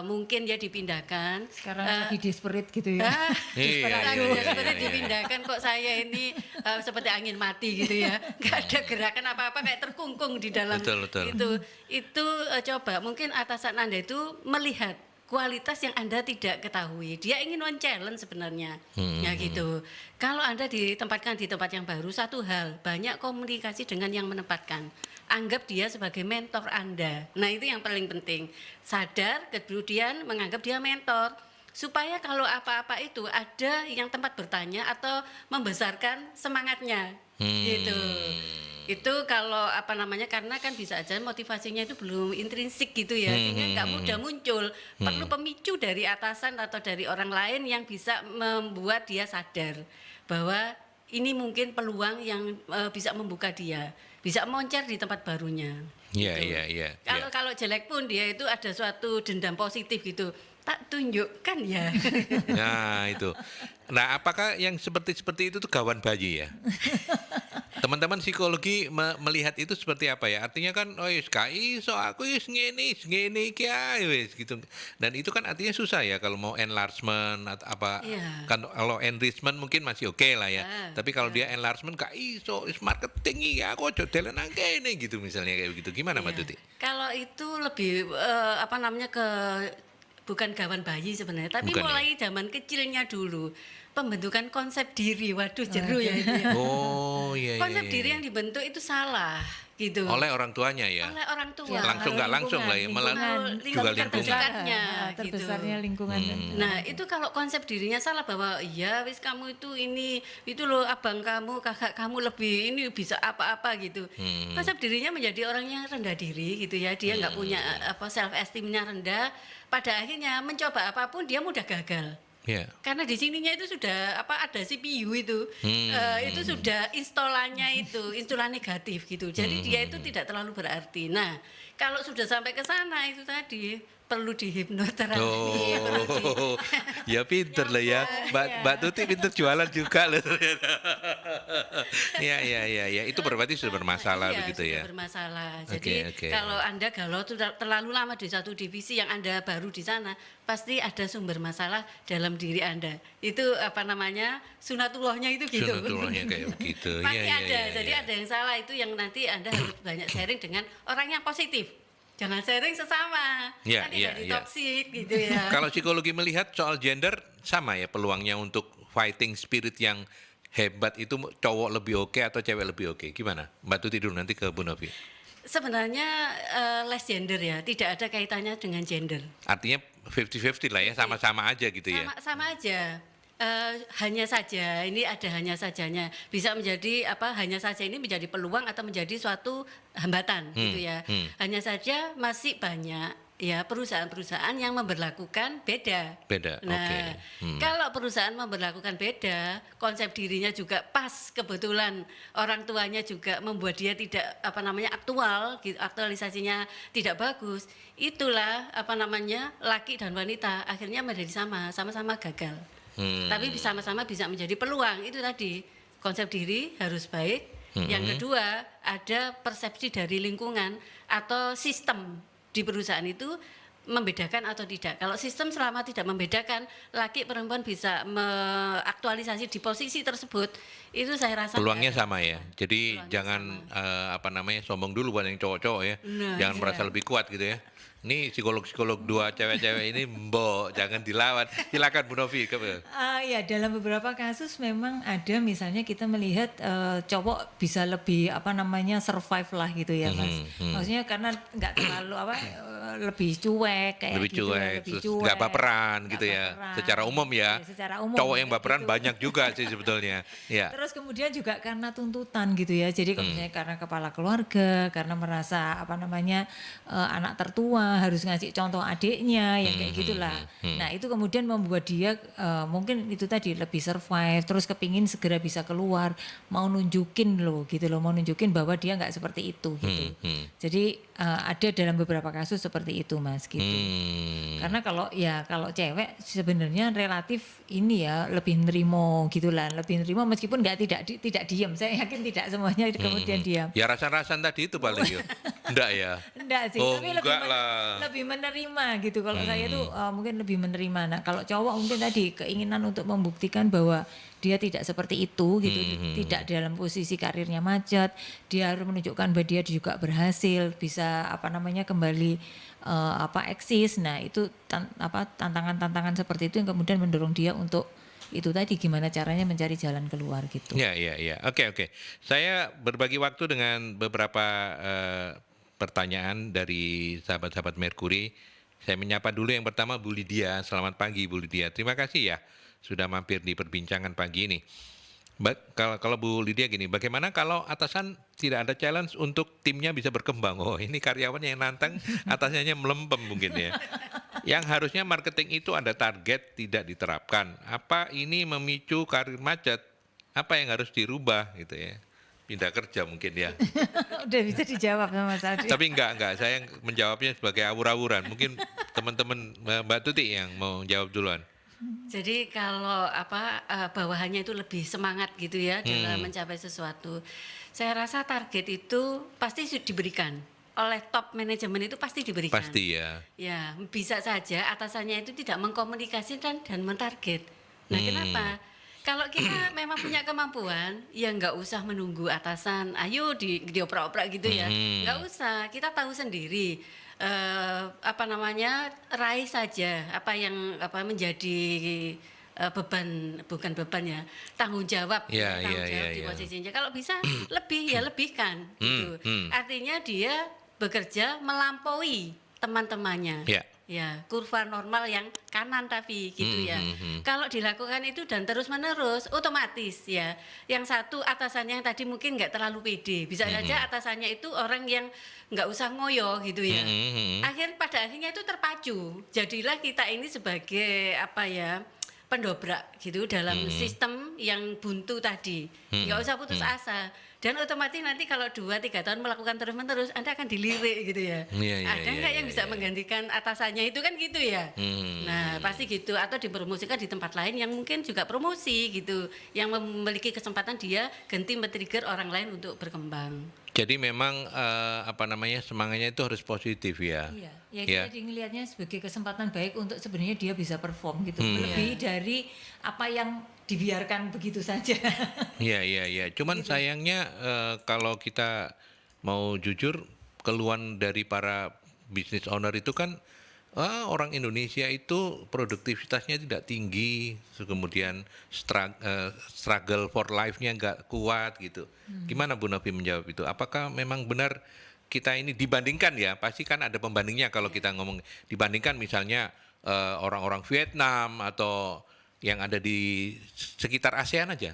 Speaker 3: mungkin ya dipindahkan.
Speaker 2: Sekarang lagi desperate gitu ya.
Speaker 3: Lagi desperate dipindahkan, kok saya ini seperti angin mati gitu ya. Gak ada gerakan apa-apa, kayak terkungkung di dalam
Speaker 1: Betul.
Speaker 3: itu coba mungkin atasan Anda itu melihat kualitas yang Anda tidak ketahui. Dia ingin men-challenge sebenarnya. Ya gitu. Kalau Anda ditempatkan di tempat yang baru, satu hal, banyak komunikasi dengan yang menempatkan. Anggap dia sebagai mentor Anda. Nah, itu yang paling penting. Sadar, kemudian menganggap dia mentor. Supaya kalau apa-apa itu ada yang tempat bertanya atau membesarkan semangatnya. Gitu. Itu kalau apa namanya, karena kan bisa aja motivasinya itu belum intrinsik gitu ya, sehingga nggak mudah muncul. Perlu pemicu dari atasan atau dari orang lain yang bisa membuat dia sadar bahwa ini mungkin peluang yang bisa membuka dia, bisa moncer di tempat barunya.
Speaker 1: Iya.
Speaker 3: Kalau jelek pun dia itu ada suatu dendam positif gitu. Tak tunjukkan ya.
Speaker 1: Nah itu. Nah apakah yang seperti itu tuh kawan bayi ya? Teman-teman psikologi melihat itu seperti apa ya? Artinya kan, oh yes, KI so aku yes ngene kia wis gitu. Dan itu kan artinya susah ya kalau mau enlargement atau apa.
Speaker 3: Iya.
Speaker 1: Kan kalau enrichment mungkin masih oke lah ya. Tapi kalau dia enlargement KI so is marketing ya, aku aja delen nang kene gitu misalnya kayak begitu. Gimana Mbak Tuti?
Speaker 3: Kalau itu lebih apa namanya bukan kawan bayi sebenarnya, tapi
Speaker 1: Bukan,
Speaker 3: mulai zaman kecilnya dulu pembentukan konsep diri. Waduh, jeru ya itu ya.
Speaker 1: Oh iya.
Speaker 3: Konsep diri yang dibentuk itu salah gitu.
Speaker 1: Oleh orang tuanya ya.
Speaker 3: Oleh orang tua.
Speaker 1: Langsung nggak langsung lah ya, malah juga lingkungan.
Speaker 3: Terdekatnya,
Speaker 2: Terbesarnya
Speaker 3: gitu.
Speaker 2: lingkungan.
Speaker 3: Nah, itu kalau konsep dirinya salah bahwa iya wis kamu itu ini, itu loh abang kamu, kakak kamu lebih ini bisa apa-apa gitu. Konsep dirinya menjadi orang yang rendah diri gitu ya. Dia nggak punya self esteemnya rendah. Pada akhirnya mencoba apapun dia mudah gagal.
Speaker 1: Yeah.
Speaker 3: Karena di sininya itu sudah ada CPU itu, itu sudah instalannya itu instalan negatif gitu. Jadi dia itu tidak terlalu berarti. Nah, kalau sudah sampai ke sana itu tadi perlu dihipnoterapi.
Speaker 1: Oh, ya pinter lah ya, Mbak Tuti pinter jualan juga loh ternyata. Ya, itu berarti sudah bermasalah begitu ya.
Speaker 3: Sudah bermasalah. Jadi kalau Anda galau terlalu lama di satu divisi yang Anda baru di sana, pasti ada sumber masalah dalam diri Anda. Itu apa namanya, sunatullahnya itu gitu.
Speaker 1: Sunatullahnya kayak begitu.
Speaker 3: Pasti ada. Jadi ada yang salah itu yang nanti Anda harus banyak sharing dengan orang yang positif. Jangan sharing sesama, nanti jadi toksik gitu ya.
Speaker 1: Kalau psikologi melihat soal gender, sama ya peluangnya untuk fighting spirit yang hebat itu cowok lebih oke atau cewek lebih oke? Gimana? Mbak Tuti dulu, nanti ke Bu Novi.
Speaker 3: Sebenarnya less gender ya, tidak ada kaitannya dengan gender.
Speaker 1: Artinya 50-50 lah ya, sama-sama aja gitu ya?
Speaker 3: Sama aja. Hanya saja ini ada hanya sajanya, bisa menjadi hanya saja ini menjadi peluang atau menjadi suatu hambatan gitu ya. Hanya saja masih banyak ya perusahaan-perusahaan yang memberlakukan beda. Nah, kalau perusahaan memberlakukan beda, konsep dirinya juga pas, kebetulan orang tuanya juga membuat dia tidak aktual, aktualisasinya tidak bagus. Itulah laki dan wanita akhirnya menjadi sama-sama gagal. Tapi sama-sama bisa menjadi peluang. Itu tadi konsep diri harus baik. Yang kedua ada persepsi dari lingkungan atau sistem di perusahaan itu membedakan atau tidak. Kalau sistem selama tidak membedakan, laki perempuan bisa mengaktualisasi di posisi tersebut, itu saya rasa
Speaker 1: peluangnya sama ya. Jadi jangan sombong dulu buat yang cowok-cowok ya. Jangan merasa lebih kuat gitu ya. Ini psikolog-psikolog dua cewek-cewek ini mbok, jangan dilawan. Silakan Bu Novi.
Speaker 2: Ya dalam beberapa kasus memang ada, misalnya kita melihat cowok bisa lebih survive lah gitu ya Mas. Maksudnya karena nggak terlalu lebih cuek kayak
Speaker 1: lebih
Speaker 2: gitu,
Speaker 1: cuek,
Speaker 2: lebih
Speaker 1: terus
Speaker 2: cuek,
Speaker 1: nggak baperan gitu ya. Secara umum ya.
Speaker 2: Secara umum,
Speaker 1: cowok yang baperan
Speaker 2: gitu.
Speaker 1: banyak juga sih sebetulnya. Ya.
Speaker 2: Terus kemudian juga karena tuntutan gitu ya. Jadi kalau misalnya karena kepala keluarga, karena merasa anak tertua rumah, harus ngasih contoh adiknya, yang kayak gitulah. Nah itu kemudian membuat dia mungkin itu tadi lebih survive, terus kepingin segera bisa keluar, mau nunjukin loh gitu loh, mau nunjukin bahwa dia nggak seperti itu gitu. Jadi ada dalam beberapa kasus seperti itu Mas gitu. Karena kalau cewek sebenarnya relatif ini ya lebih nerimo gitulah, lebih nerimo meskipun tidak diam. Saya yakin tidak semuanya kemudian diam.
Speaker 1: Ya rasa-rasan tadi itu paling ya. Enggak ya?
Speaker 2: Enggak sih,
Speaker 1: Oh,
Speaker 2: tapi
Speaker 1: enggak lah.
Speaker 2: lebih menerima gitu. Kalau saya tuh mungkin lebih menerima. Nah, kalau cowok mungkin tadi keinginan untuk membuktikan bahwa dia tidak seperti itu gitu, tidak dalam posisi karirnya macet, dia harus menunjukkan bahwa dia juga berhasil, bisa kembali eksis. Nah, itu tantangan-tantangan seperti itu yang kemudian mendorong dia untuk itu tadi gimana caranya mencari jalan keluar gitu.
Speaker 1: Ya. Oke. Saya berbagi waktu dengan beberapa pertanyaan dari sahabat-sahabat Merkuri. Saya menyapa dulu yang pertama Bu Lydia. Selamat pagi Bu Lydia. Terima kasih ya sudah mampir di perbincangan pagi ini. Kalau Bu Lydia gini, bagaimana kalau atasan tidak ada challenge untuk timnya bisa berkembang? Oh, ini karyawan yang nantang, atasannya melempem mungkin ya. Yang harusnya marketing itu ada target tidak diterapkan. Apa ini memicu karir macet? Apa yang harus dirubah gitu ya? Pindah kerja mungkin ya.
Speaker 2: Udah bisa dijawab sama Mas Adi.
Speaker 1: Tapi enggak. Saya menjawabnya sebagai awur-awuran. Mungkin teman-teman Mbak Tuti yang mau jawab duluan.
Speaker 3: Jadi kalau bawahannya itu lebih semangat gitu ya dalam mencapai sesuatu. Saya rasa target itu pasti diberikan oleh top manajemen, itu pasti diberikan.
Speaker 1: Pasti ya.
Speaker 3: Ya, bisa saja atasannya itu tidak mengkomunikasikan dan mentarget. Nah, kenapa? Kalau kita memang punya kemampuan, ya nggak usah menunggu atasan, ayo dioprak-oprak gitu ya. Nggak usah, kita tahu sendiri. Raih saja apa yang menjadi bukan beban ya, tanggung jawab di posisinya. Kalau bisa lebihkan gitu. Artinya dia bekerja melampaui teman-temannya. Ya, kurva normal yang kanan tapi gitu ya. Kalau dilakukan itu dan terus-menerus, otomatis ya. Yang satu atasannya yang tadi mungkin nggak terlalu pede, bisa saja atasannya itu orang yang nggak usah ngoyo gitu ya. Pada akhirnya itu terpacu. Jadilah kita ini sebagai pendobrak gitu dalam sistem yang buntu tadi. Nggak usah putus asa. Dan otomatis nanti kalau 2-3 tahun melakukan terus-menerus, Anda akan dilirik gitu ya. Ada nggak yang bisa menggantikan atasannya itu kan gitu ya. Nah pasti gitu. Atau dipromosikan di tempat lain yang mungkin juga promosi gitu. Yang memiliki kesempatan dia ganti men-trigger orang lain untuk berkembang.
Speaker 1: Jadi memang semangatnya itu harus positif ya.
Speaker 2: Iya, jadi ngelihatnya sebagai kesempatan baik untuk sebenarnya dia bisa perform gitu. Lebih dari apa yang dibiarkan begitu saja.
Speaker 1: Iya. Cuman sayangnya kalau kita mau jujur, keluhan dari para business owner itu kan orang Indonesia itu produktivitasnya tidak tinggi, kemudian struggle for life-nya nggak kuat gitu. Gimana Bu Novi menjawab itu? Apakah memang benar kita ini dibandingkan ya? Pasti kan ada pembandingnya kalau kita ngomong dibandingkan misalnya orang-orang Vietnam atau yang ada di sekitar ASEAN aja.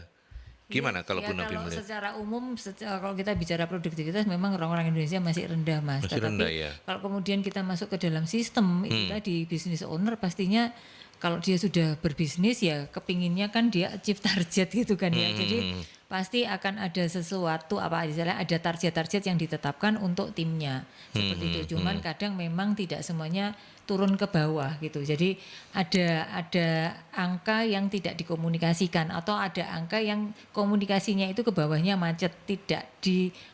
Speaker 1: Gimana kalau Bu Novi melihat?
Speaker 2: Secara umum, kalau kita bicara produktivitas memang orang-orang Indonesia masih rendah Mas.
Speaker 1: Masih rendah ya.
Speaker 2: Kalau kemudian kita masuk ke dalam sistem itu tadi business owner pastinya kalau dia sudah berbisnis ya kepinginnya kan dia achieve target gitu kan ya. Jadi pasti akan ada sesuatu ada target-target yang ditetapkan untuk timnya seperti itu. Cuman kadang memang tidak semuanya turun ke bawah gitu. Jadi ada angka yang tidak dikomunikasikan atau ada angka yang komunikasinya itu ke bawahnya macet, tidak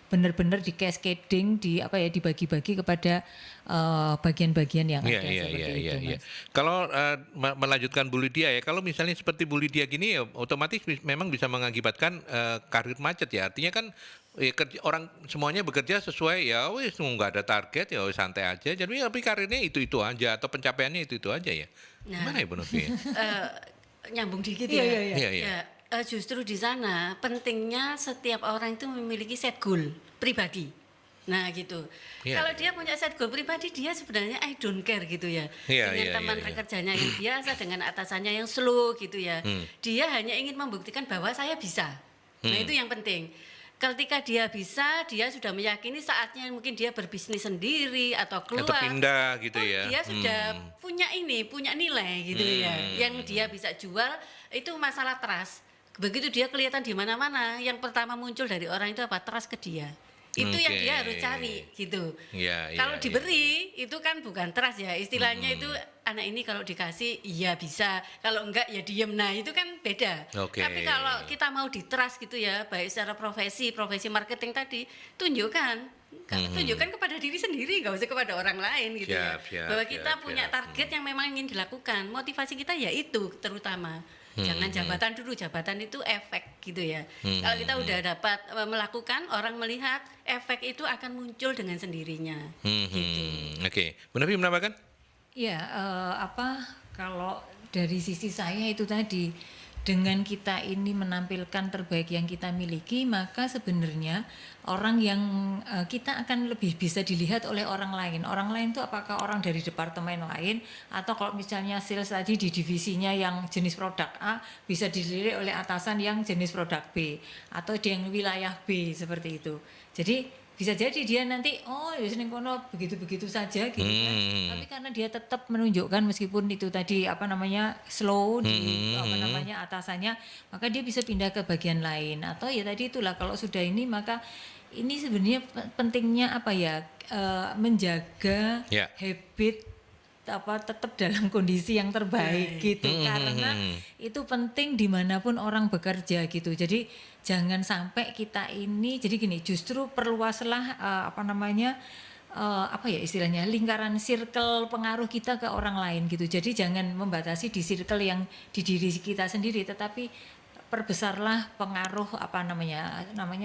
Speaker 2: benar-benar di cascading dibagi-bagi kepada bagian-bagian yang ada seperti itu. Mas.
Speaker 1: Kalau melanjutkan Bu Lydia ya, kalau misalnya seperti Bu Lydia gini ya otomatis memang bisa mengakibatkan karir macet ya. Artinya kan orang semuanya bekerja sesuai ya wis nggak ada target ya santai aja. Jadi tapi karirnya itu aja atau pencapaiannya itu aja ya. Gimana ya Bu Novi?
Speaker 3: Nyambung dikit
Speaker 1: Iya.
Speaker 3: Justru di sana pentingnya setiap orang itu memiliki set goal pribadi. Nah gitu. Kalau dia punya set goal pribadi, dia sebenarnya I don't care gitu ya. Dengan teman kerjanya yang biasa, dengan atasannya yang slow gitu ya. Dia hanya ingin membuktikan bahwa saya bisa. Nah itu yang penting. ketika dia bisa, dia sudah meyakini saatnya mungkin dia berbisnis sendiri atau keluar.
Speaker 1: Atau pindah gitu ya.
Speaker 3: Dia sudah punya nilai gitu ya. Yang dia bisa jual itu masalah trust. Begitu dia kelihatan di mana-mana, yang pertama muncul dari orang itu apa? Trust ke dia. Itu yang dia harus cari gitu. Kalau diberi itu kan bukan trust ya, istilahnya itu anak ini kalau dikasih iya bisa, kalau enggak ya diem. Nah itu kan beda. Tapi kalau kita mau di trust gitu ya, baik secara profesi marketing tadi, tunjukkan kepada diri sendiri, nggak usah kepada orang lain gitu bahwa kita punya target yang memang ingin dilakukan. Motivasi kita ya itu terutama. Jangan jabatan dulu, jabatan itu efek gitu ya. Kalau kita udah dapat melakukan, orang melihat, efek itu akan muncul dengan sendirinya. Gitu.
Speaker 1: Oke, Bu Novi menambahkan?
Speaker 2: Ya, kalau dari sisi saya itu tadi, dengan kita ini menampilkan terbaik yang kita miliki, maka sebenarnya orang yang kita akan lebih bisa dilihat oleh orang lain. Orang lain itu apakah orang dari departemen lain, atau kalau misalnya sales tadi di divisinya yang jenis produk A bisa dilirik oleh atasan yang jenis produk B, atau di yang wilayah B seperti itu. Jadi bisa jadi dia nanti ya seneng kono begitu-begitu saja gitu kan. Tapi karena dia tetap menunjukkan meskipun itu tadi slow di atasannya, maka dia bisa pindah ke bagian lain. Atau ya tadi itulah, kalau sudah ini maka ini sebenarnya pentingnya menjaga habit tetap dalam kondisi yang terbaik gitu, karena itu penting dimanapun orang bekerja gitu. Jadi jangan sampai kita ini, jadi gini, justru perluaslah istilahnya lingkaran circle pengaruh kita ke orang lain gitu. Jadi jangan membatasi di circle yang di diri kita sendiri, tetapi perbesarlah pengaruh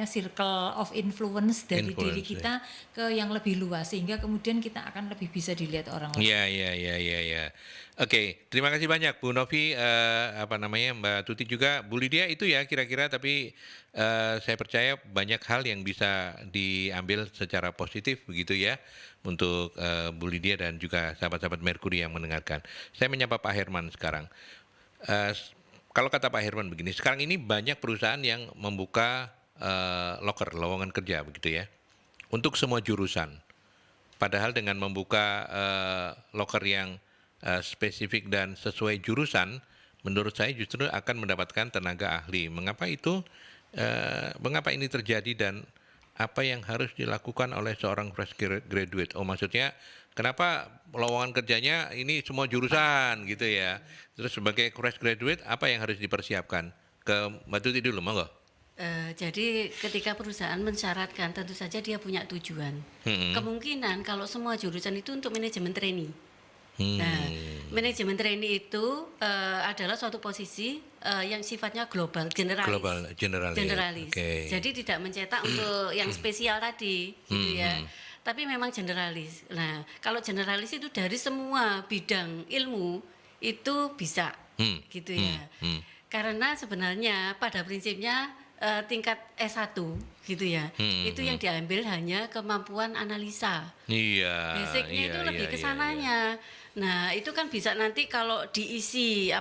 Speaker 2: circle of influence dari diri kita ke yang lebih luas, sehingga kemudian kita akan lebih bisa dilihat orang lain.
Speaker 1: Ya. Oke, terima kasih banyak Bu Novi, Mbak Tuti juga, Bu Lydia itu ya kira-kira, tapi saya percaya banyak hal yang bisa diambil secara positif begitu ya untuk Bu Lydia dan juga sahabat-sahabat Merkuri yang mendengarkan. Saya menyapa Pak Herman sekarang. Kalau kata Pak Herman begini, sekarang ini banyak perusahaan yang membuka lowongan kerja begitu ya, untuk semua jurusan. Padahal dengan membuka loker yang spesifik dan sesuai jurusan, menurut saya justru akan mendapatkan tenaga ahli. Mengapa ini terjadi dan apa yang harus dilakukan oleh seorang fresh graduate? Maksudnya kenapa lowongan kerjanya ini semua jurusan gitu ya? Terus sebagai fresh graduate apa yang harus dipersiapkan? Ke Mbak Tuti dulu, monggo.
Speaker 3: Jadi ketika perusahaan mensyaratkan, tentu saja dia punya tujuan. Kemungkinan kalau semua jurusan itu untuk manajemen trainee. Nah, manajemen trainee itu adalah suatu posisi yang sifatnya global, generalis. Okay. Jadi tidak mencetak untuk yang spesial tadi, gitu ya. Tapi memang generalis. Nah, kalau generalis itu dari semua bidang ilmu itu bisa, gitu ya. Karena sebenarnya pada prinsipnya tingkat S1 gitu ya, itu yang diambil hanya kemampuan analisa. Basicnya itu lebih ke sananya. Nah, itu kan bisa nanti kalau diisi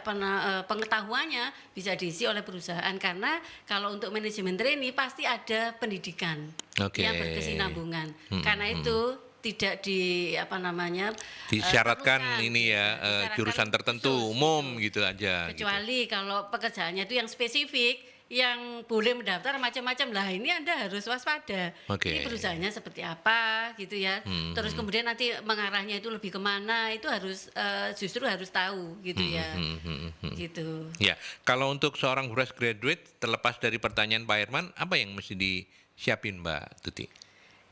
Speaker 3: pengetahuannya bisa diisi oleh perusahaan, karena kalau untuk manajemen trainee pasti ada pendidikan yang berkesinambungan. Karena itu tidak
Speaker 1: disyaratkan ini ya jurusan tertentu khusus, umum gitu aja.
Speaker 3: Kecuali kalau pekerjaannya itu yang spesifik, yang boleh mendaftar macam-macam lah, ini Anda harus waspada. Ini perusahaannya seperti apa gitu ya. Terus kemudian nanti mengarahnya itu lebih kemana, itu harus justru harus tahu gitu ya. Gitu.
Speaker 1: Ya, kalau untuk seorang fresh graduate, terlepas dari pertanyaan Pak Herman, apa yang mesti disiapin Mbak Tuti?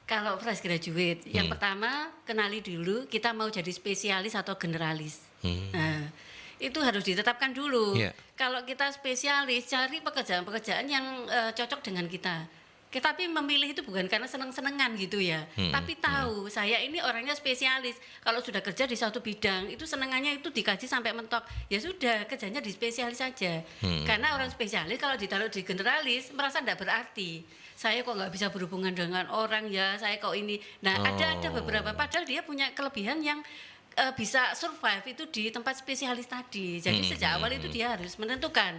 Speaker 3: Kalau fresh graduate, yang pertama kenali dulu kita mau jadi spesialis atau generalis. Nah, itu harus ditetapkan dulu. Kalau kita spesialis, cari pekerjaan-pekerjaan yang cocok dengan kita. Tapi memilih itu bukan karena seneng-senengan gitu ya. Tapi tahu saya ini orangnya spesialis. Kalau sudah kerja di satu bidang, itu senengannya itu dikaji sampai mentok. Ya sudah, kerjanya di spesialis saja. Karena orang spesialis kalau ditaruh di generalis merasa tidak berarti. Saya kok nggak bisa berhubungan dengan orang ya, saya kok ini. Nah, ada beberapa, padahal dia punya kelebihan yang bisa survive itu di tempat spesialis tadi. Jadi sejak awal itu dia harus menentukan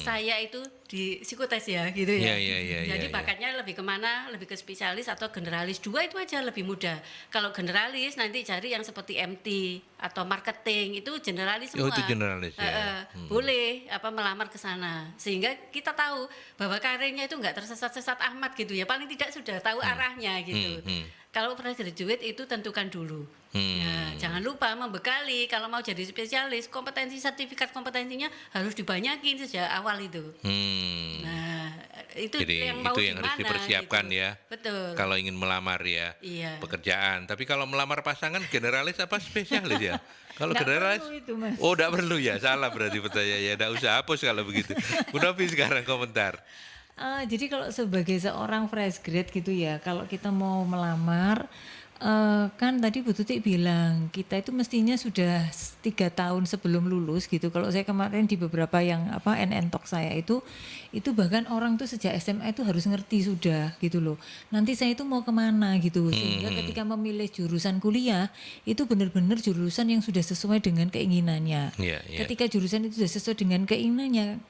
Speaker 3: saya itu di psikotes ya gitu ya. Jadi bakatnya lebih kemana, lebih ke spesialis atau generalis. Dua itu aja lebih mudah. Kalau generalis nanti cari yang seperti MT atau marketing itu generalis semua.
Speaker 1: Oh, itu generalis ya.
Speaker 3: Boleh melamar ke sana sehingga kita tahu bahwa karirnya itu nggak tersesat-sesat amat gitu ya. Paling tidak sudah tahu arahnya gitu. Kalau fresh graduate itu tentukan dulu. Nah, jangan lupa membekali kalau mau jadi spesialis, kompetensi sertifikat kompetensinya harus dibanyakin sejak awal itu. Nah, itu
Speaker 1: Jadi
Speaker 3: yang mau
Speaker 1: itu yang harus
Speaker 3: gimana,
Speaker 1: dipersiapkan
Speaker 3: gitu.
Speaker 1: ya.
Speaker 3: Betul.
Speaker 1: Kalau ingin melamar ya
Speaker 3: Iya.
Speaker 1: pekerjaan. Tapi kalau melamar pasangan generalis apa spesialis ya? Kalau
Speaker 2: Nggak
Speaker 1: generalis,
Speaker 2: perlu itu, Mas.
Speaker 1: oh enggak perlu ya, salah berarti pertanyaan ya. Enggak usah hapus kalau begitu. Bu Novi sekarang komentar.
Speaker 2: Jadi kalau sebagai seorang fresh grade gitu ya, kalau kita mau melamar, kan tadi Bu Tutik bilang kita itu mestinya sudah 3 tahun sebelum lulus gitu. Kalau saya kemarin di beberapa yang NN Talk saya itu bahkan orang tuh sejak SMA itu harus ngerti sudah gitu loh. Nanti saya itu mau kemana gitu, sehingga ketika memilih jurusan kuliah itu benar-benar jurusan yang sudah sesuai dengan keinginannya.
Speaker 1: Iya.
Speaker 2: Ketika jurusan itu sudah sesuai dengan keinginannya,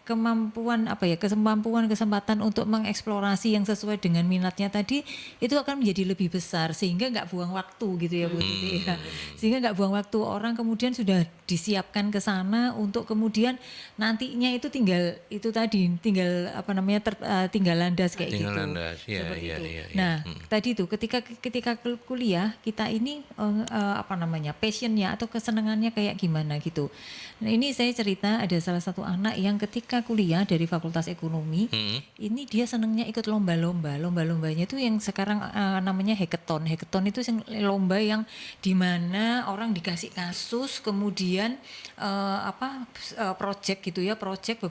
Speaker 2: kesempatan untuk mengeksplorasi yang sesuai dengan minatnya tadi itu akan menjadi lebih besar sehingga nggak buang waktu gitu ya Bu Tuti ya. Sehingga nggak buang waktu, orang kemudian sudah disiapkan ke sana untuk kemudian nantinya itu tinggal tinggal landas kayak
Speaker 1: Tinggal
Speaker 2: gitu.
Speaker 1: landas, ya,
Speaker 2: Seperti
Speaker 1: ya,
Speaker 2: itu.
Speaker 1: ya, ya.
Speaker 2: Nah, tadi itu ketika kuliah kita ini passionnya atau kesenangannya kayak gimana gitu. Nah, ini saya cerita ada salah satu anak yang ketika kuliah dari Fakultas Ekonomi, ini dia senangnya ikut lomba-lomba. Lomba-lombanya itu yang sekarang namanya hackathon. Hackathon itu lomba yang dimana orang dikasih kasus, kemudian project gitu ya, project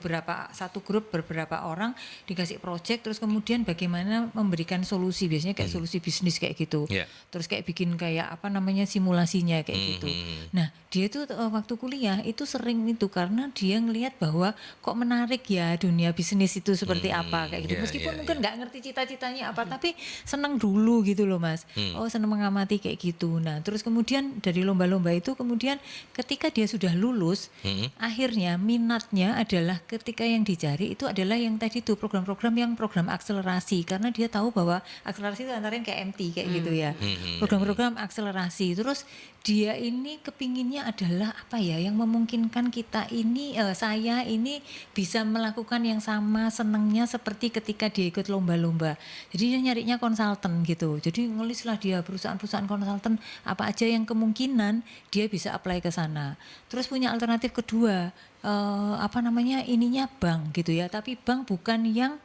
Speaker 2: satu grup beberapa orang dikasih project, terus kemudian bagaimana memberikan solusi, biasanya kayak solusi bisnis kayak gitu.
Speaker 1: Yeah.
Speaker 2: Terus kayak bikin kayak simulasinya kayak gitu. Nah, dia itu waktu kuliah itu sering itu karena dia ngelihat bahwa kok menarik ya dunia bisnis itu seperti apa kayak gitu. Meskipun mungkin nggak ngerti cita-citanya apa, tapi senang dulu gitu loh Mas. Oh, senang mengamati kayak gitu. Nah, terus kemudian dari lomba-lomba itu kemudian ketika dia sudah lulus, akhirnya minatnya adalah ketika yang dicari itu adalah yang tadi itu program-program yang program akselerasi, karena dia tahu bahwa akselerasi itu antara kayak MT kayak gitu ya. Program-program akselerasi. Terus dia ini kepinginnya adalah yang memungkinkan kita ini saya ini bisa melakukan yang sama senangnya seperti ketika dia ikut lomba-lomba. Jadi dia nyarinya konsultan gitu. Jadi ngelislah dia perusahaan-perusahaan konsultan apa aja yang kemungkinan dia bisa apply ke sana. Terus punya alternatif kedua, ininya bank gitu ya, tapi bank bukan yang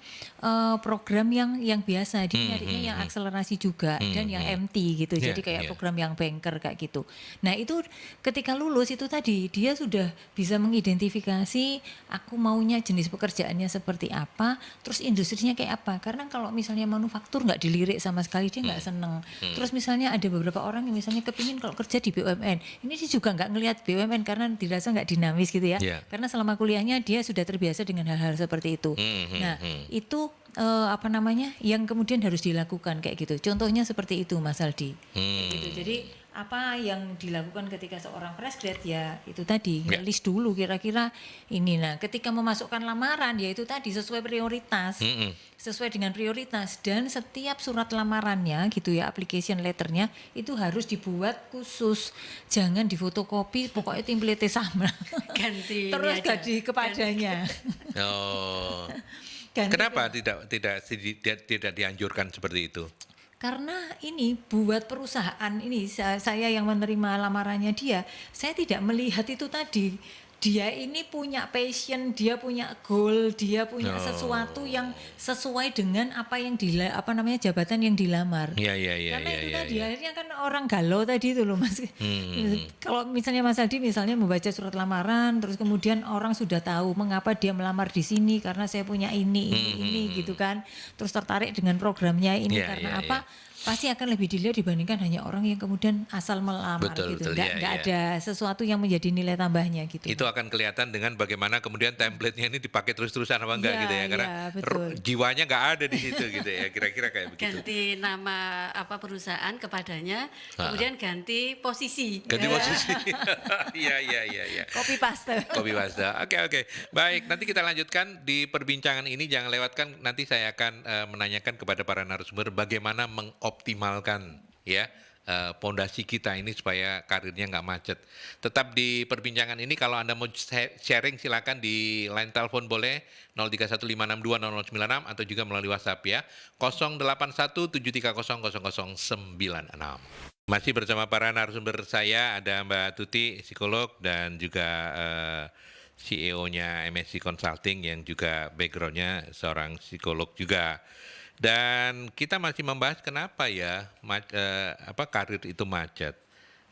Speaker 2: program yang biasa, dia nyarinya yang akselerasi juga dan yang MT gitu, jadi kayak program yang banker kayak gitu. Nah itu ketika lulus itu tadi dia sudah bisa mengidentifikasi aku maunya jenis pekerjaannya seperti apa, terus industrinya kayak apa, karena kalau misalnya manufaktur nggak dilirik sama sekali dia nggak seneng. Terus misalnya ada beberapa orang yang misalnya kepingin kalau kerja di BUMN, ini sih juga nggak ngelihat BUMN karena dirasa nggak dinamis gitu ya. Karena selama kuliahnya dia sudah terbiasa dengan hal-hal seperti itu. Nah, itu yang kemudian harus dilakukan kayak gitu. Contohnya seperti itu Mas Aldi. Gitu. Jadi apa yang dilakukan ketika seorang fresh grad ya itu tadi ngelis dulu kira-kira ini. Nah, ketika memasukkan lamaran ya itu tadi sesuai prioritas. Sesuai dengan prioritas, dan setiap surat lamarannya gitu ya, application letternya itu harus dibuat khusus, jangan difotokopi, pokoknya template sama
Speaker 3: Ganti
Speaker 2: terus
Speaker 3: ini aja.
Speaker 2: gaji kepadanya.
Speaker 1: Oh.
Speaker 2: Ganti
Speaker 1: Kenapa tidak dianjurkan seperti itu?
Speaker 2: Karena ini buat perusahaan ini saya yang menerima lamarannya dia, saya tidak melihat itu tadi. Dia ini punya passion, dia punya goal, dia punya sesuatu yang sesuai dengan apa yang jabatan yang dilamar. Karena itu tadi akhirnya kan orang galau tadi itu loh Mas. Kalau misalnya Mas Aldi misalnya membaca surat lamaran, terus kemudian orang sudah tahu mengapa dia melamar di sini karena saya punya ini gitu kan. Terus tertarik dengan programnya ini karena apa? pasti akan lebih dilihat dibandingkan hanya orang yang kemudian asal melamar
Speaker 1: Betul,
Speaker 2: gitu.
Speaker 1: betul,
Speaker 2: Nggak
Speaker 1: ya, ya.
Speaker 2: ada sesuatu yang menjadi nilai tambahnya gitu.
Speaker 1: Itu akan kelihatan dengan bagaimana kemudian template-nya ini dipakai terus-terusan apa enggak
Speaker 2: Iya,
Speaker 1: gitu ya, karena
Speaker 2: iya, betul.
Speaker 1: jiwanya nggak ada di situ gitu ya, kira-kira kayak begitu.
Speaker 3: Ganti nama perusahaan kepadanya, kemudian ganti posisi.
Speaker 1: Ganti posisi. Iya, iya, iya, iya.
Speaker 2: Copy paste.
Speaker 1: Kopi pasta. Oke, oke. Baik, nanti kita lanjutkan di perbincangan ini. Jangan lewatkan, nanti saya akan menanyakan kepada para narasumber bagaimana mengoptimalkan ya pondasi kita ini supaya karirnya nggak macet. Tetap di perbincangan ini, kalau Anda mau sharing silakan di line telepon boleh 0315620096 atau juga melalui WhatsApp ya 0817300096. Masih bersama para narasumber saya, ada Mbak Tuti, psikolog, dan juga CEO-nya MSC Consulting yang juga background-nya seorang psikolog juga. Dan kita masih membahas kenapa ya karir itu macet.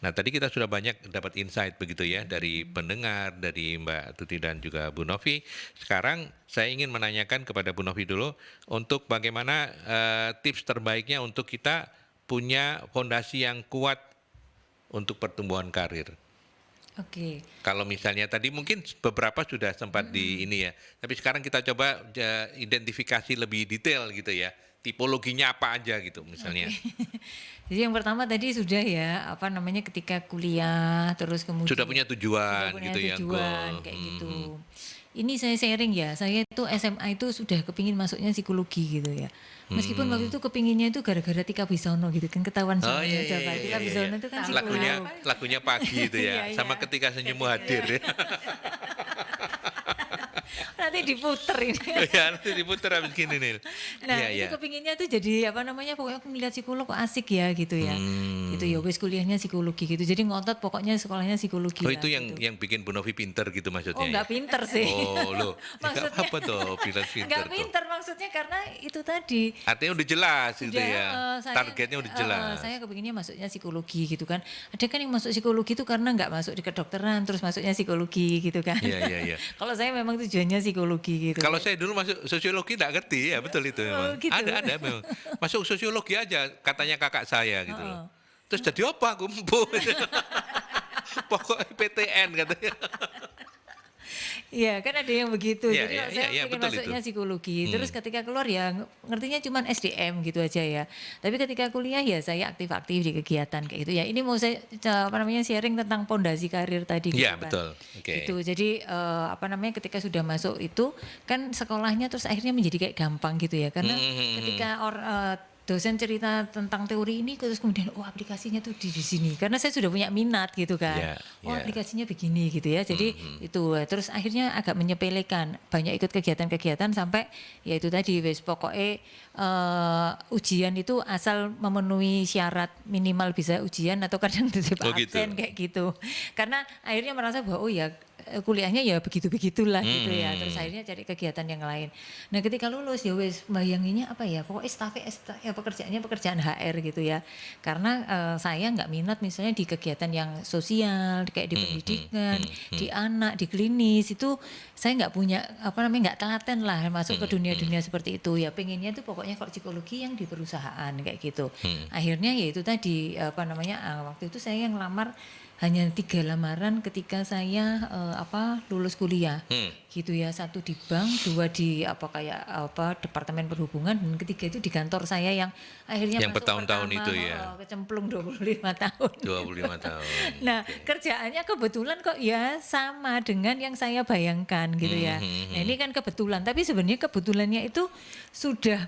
Speaker 1: Nah, tadi kita sudah banyak dapat insight begitu ya dari pendengar, dari Mbak Tuti dan juga Bu Novi. Sekarang saya ingin menanyakan kepada Bu Novi dulu untuk bagaimana tips terbaiknya untuk kita punya fondasi yang kuat untuk pertumbuhan karir.
Speaker 2: Oke.
Speaker 1: Kalau misalnya tadi mungkin beberapa sudah sempat di ini ya, tapi sekarang kita coba identifikasi lebih detail gitu ya, tipologinya apa aja gitu misalnya.
Speaker 2: Jadi yang pertama tadi sudah ya, ketika kuliah, terus kemudian
Speaker 1: Sudah punya tujuan
Speaker 2: sudah punya
Speaker 1: gitu ya,
Speaker 2: tujuan,
Speaker 1: goal.
Speaker 2: kayak gitu. Ini saya sharing ya, saya itu SMA itu sudah kepingin masuknya psikologi gitu ya. Meskipun waktu itu kepinginnya itu gara-gara Tika Bisono gitu kan, ketahuan
Speaker 1: Oh
Speaker 2: sama
Speaker 1: iya, iya,
Speaker 2: siapa.
Speaker 1: iya,
Speaker 2: Tika
Speaker 1: iya,
Speaker 2: Bisono
Speaker 1: iya.
Speaker 2: itu kan psikolog.
Speaker 1: Lagunya pagi itu ya,
Speaker 2: Iya,
Speaker 1: sama
Speaker 2: iya.
Speaker 1: ketika senyummu hadir ya.
Speaker 2: Nanti diputer ini.
Speaker 1: Ya, nanti diputar habis gini nih.
Speaker 2: Nah,
Speaker 1: Iya,
Speaker 2: itu
Speaker 1: iya.
Speaker 2: kepinginnya tuh jadi pokoknya aku melihat psikolog kok asik ya gitu ya. Itu ya wis kuliahnya psikologi gitu. Jadi ngotot pokoknya sekolahnya psikologi.
Speaker 1: Oh
Speaker 2: lah,
Speaker 1: itu yang
Speaker 2: gitu.
Speaker 1: yang bikin Bu Novi pinter gitu maksudnya.
Speaker 2: Oh, nggak
Speaker 1: ya?
Speaker 2: pinter sih.
Speaker 1: Oh, loh. Ya, nggak
Speaker 2: Maksudnya-
Speaker 1: apa tuh bilang pinter
Speaker 2: Nggak
Speaker 1: tuh.
Speaker 2: pinter maksudnya karena itu tadi.
Speaker 1: Artinya udah jelas gitu
Speaker 2: Sudah,
Speaker 1: ya.
Speaker 2: saya-
Speaker 1: Targetnya udah jelas.
Speaker 2: Saya kepinginnya masuknya psikologi gitu kan. Ada kan yang masuk psikologi itu karena nggak masuk di kedokteran terus masuknya psikologi gitu kan.
Speaker 1: Iya, iya, iya.
Speaker 2: Kalau saya memang tujuannya psikologi gitu.
Speaker 1: Kalau saya dulu masuk sosiologi nggak ngerti ya, betul itu memang.
Speaker 2: gitu.
Speaker 1: Ada memang. Masuk sosiologi aja katanya kakak saya gitu loh. Terus jadi apa aku empu? Pokoknya PTN katanya.
Speaker 2: Iya kan ada yang begitu.
Speaker 1: Iya,
Speaker 2: Jadi
Speaker 1: iya,
Speaker 2: kalau saya
Speaker 1: iya,
Speaker 2: pengen
Speaker 1: betul
Speaker 2: masuknya
Speaker 1: itu.
Speaker 2: psikologi. Terus ketika keluar ya ngertinya cuma SDM gitu aja ya. Tapi ketika kuliah ya saya aktif-aktif di kegiatan kayak gitu ya. Ini mau saya sharing tentang pondasi karir tadi.
Speaker 1: Iya,
Speaker 2: gitu kan.
Speaker 1: betul. Oke.
Speaker 2: Gitu. Jadi ketika sudah masuk itu kan sekolahnya terus akhirnya menjadi kayak gampang gitu ya. Karena ketika dosen cerita tentang teori ini terus kemudian aplikasinya tuh di sini karena saya sudah punya minat gitu kan.
Speaker 1: Iya, iya.
Speaker 2: Aplikasinya begini gitu ya. Jadi itu terus akhirnya agak menyepelekan, banyak ikut kegiatan-kegiatan sampai ya itu tadi wes pokoknya ujian itu asal memenuhi syarat minimal bisa ujian atau kadang tetap
Speaker 1: Oh, gitu.
Speaker 2: absen kayak gitu. Karena akhirnya merasa bahwa kuliahnya ya begitu-begitulah gitu ya. Terus akhirnya cari kegiatan yang lain. Nah, ketika lulus ya wes bayanginnya apa ya? Pokoknya pekerjaannya pekerjaan HR gitu ya. Karena saya nggak minat misalnya di kegiatan yang sosial kayak di pendidikan, di anak, di klinis itu saya nggak punya nggak telaten lah masuk ke dunia-dunia seperti itu. Ya pengennya tuh pokoknya kalau psikologi yang di perusahaan kayak gitu. Akhirnya ya itu tadi waktu itu saya yang lamar hanya 3 lamaran ketika saya lulus kuliah gitu ya, 1 di bank, 2 di departemen perhubungan, dan ketiga itu di kantor saya yang akhirnya
Speaker 1: Yang
Speaker 2: masuk
Speaker 1: bertahun-tahun
Speaker 2: pertama,
Speaker 1: itu ya.
Speaker 2: Kecemplung 25 tahun.
Speaker 1: 25 tahun.
Speaker 2: Nah, kerjaannya kebetulan kok ya sama dengan yang saya bayangkan gitu ya. Nah, ini kan kebetulan, tapi sebenarnya kebetulannya itu sudah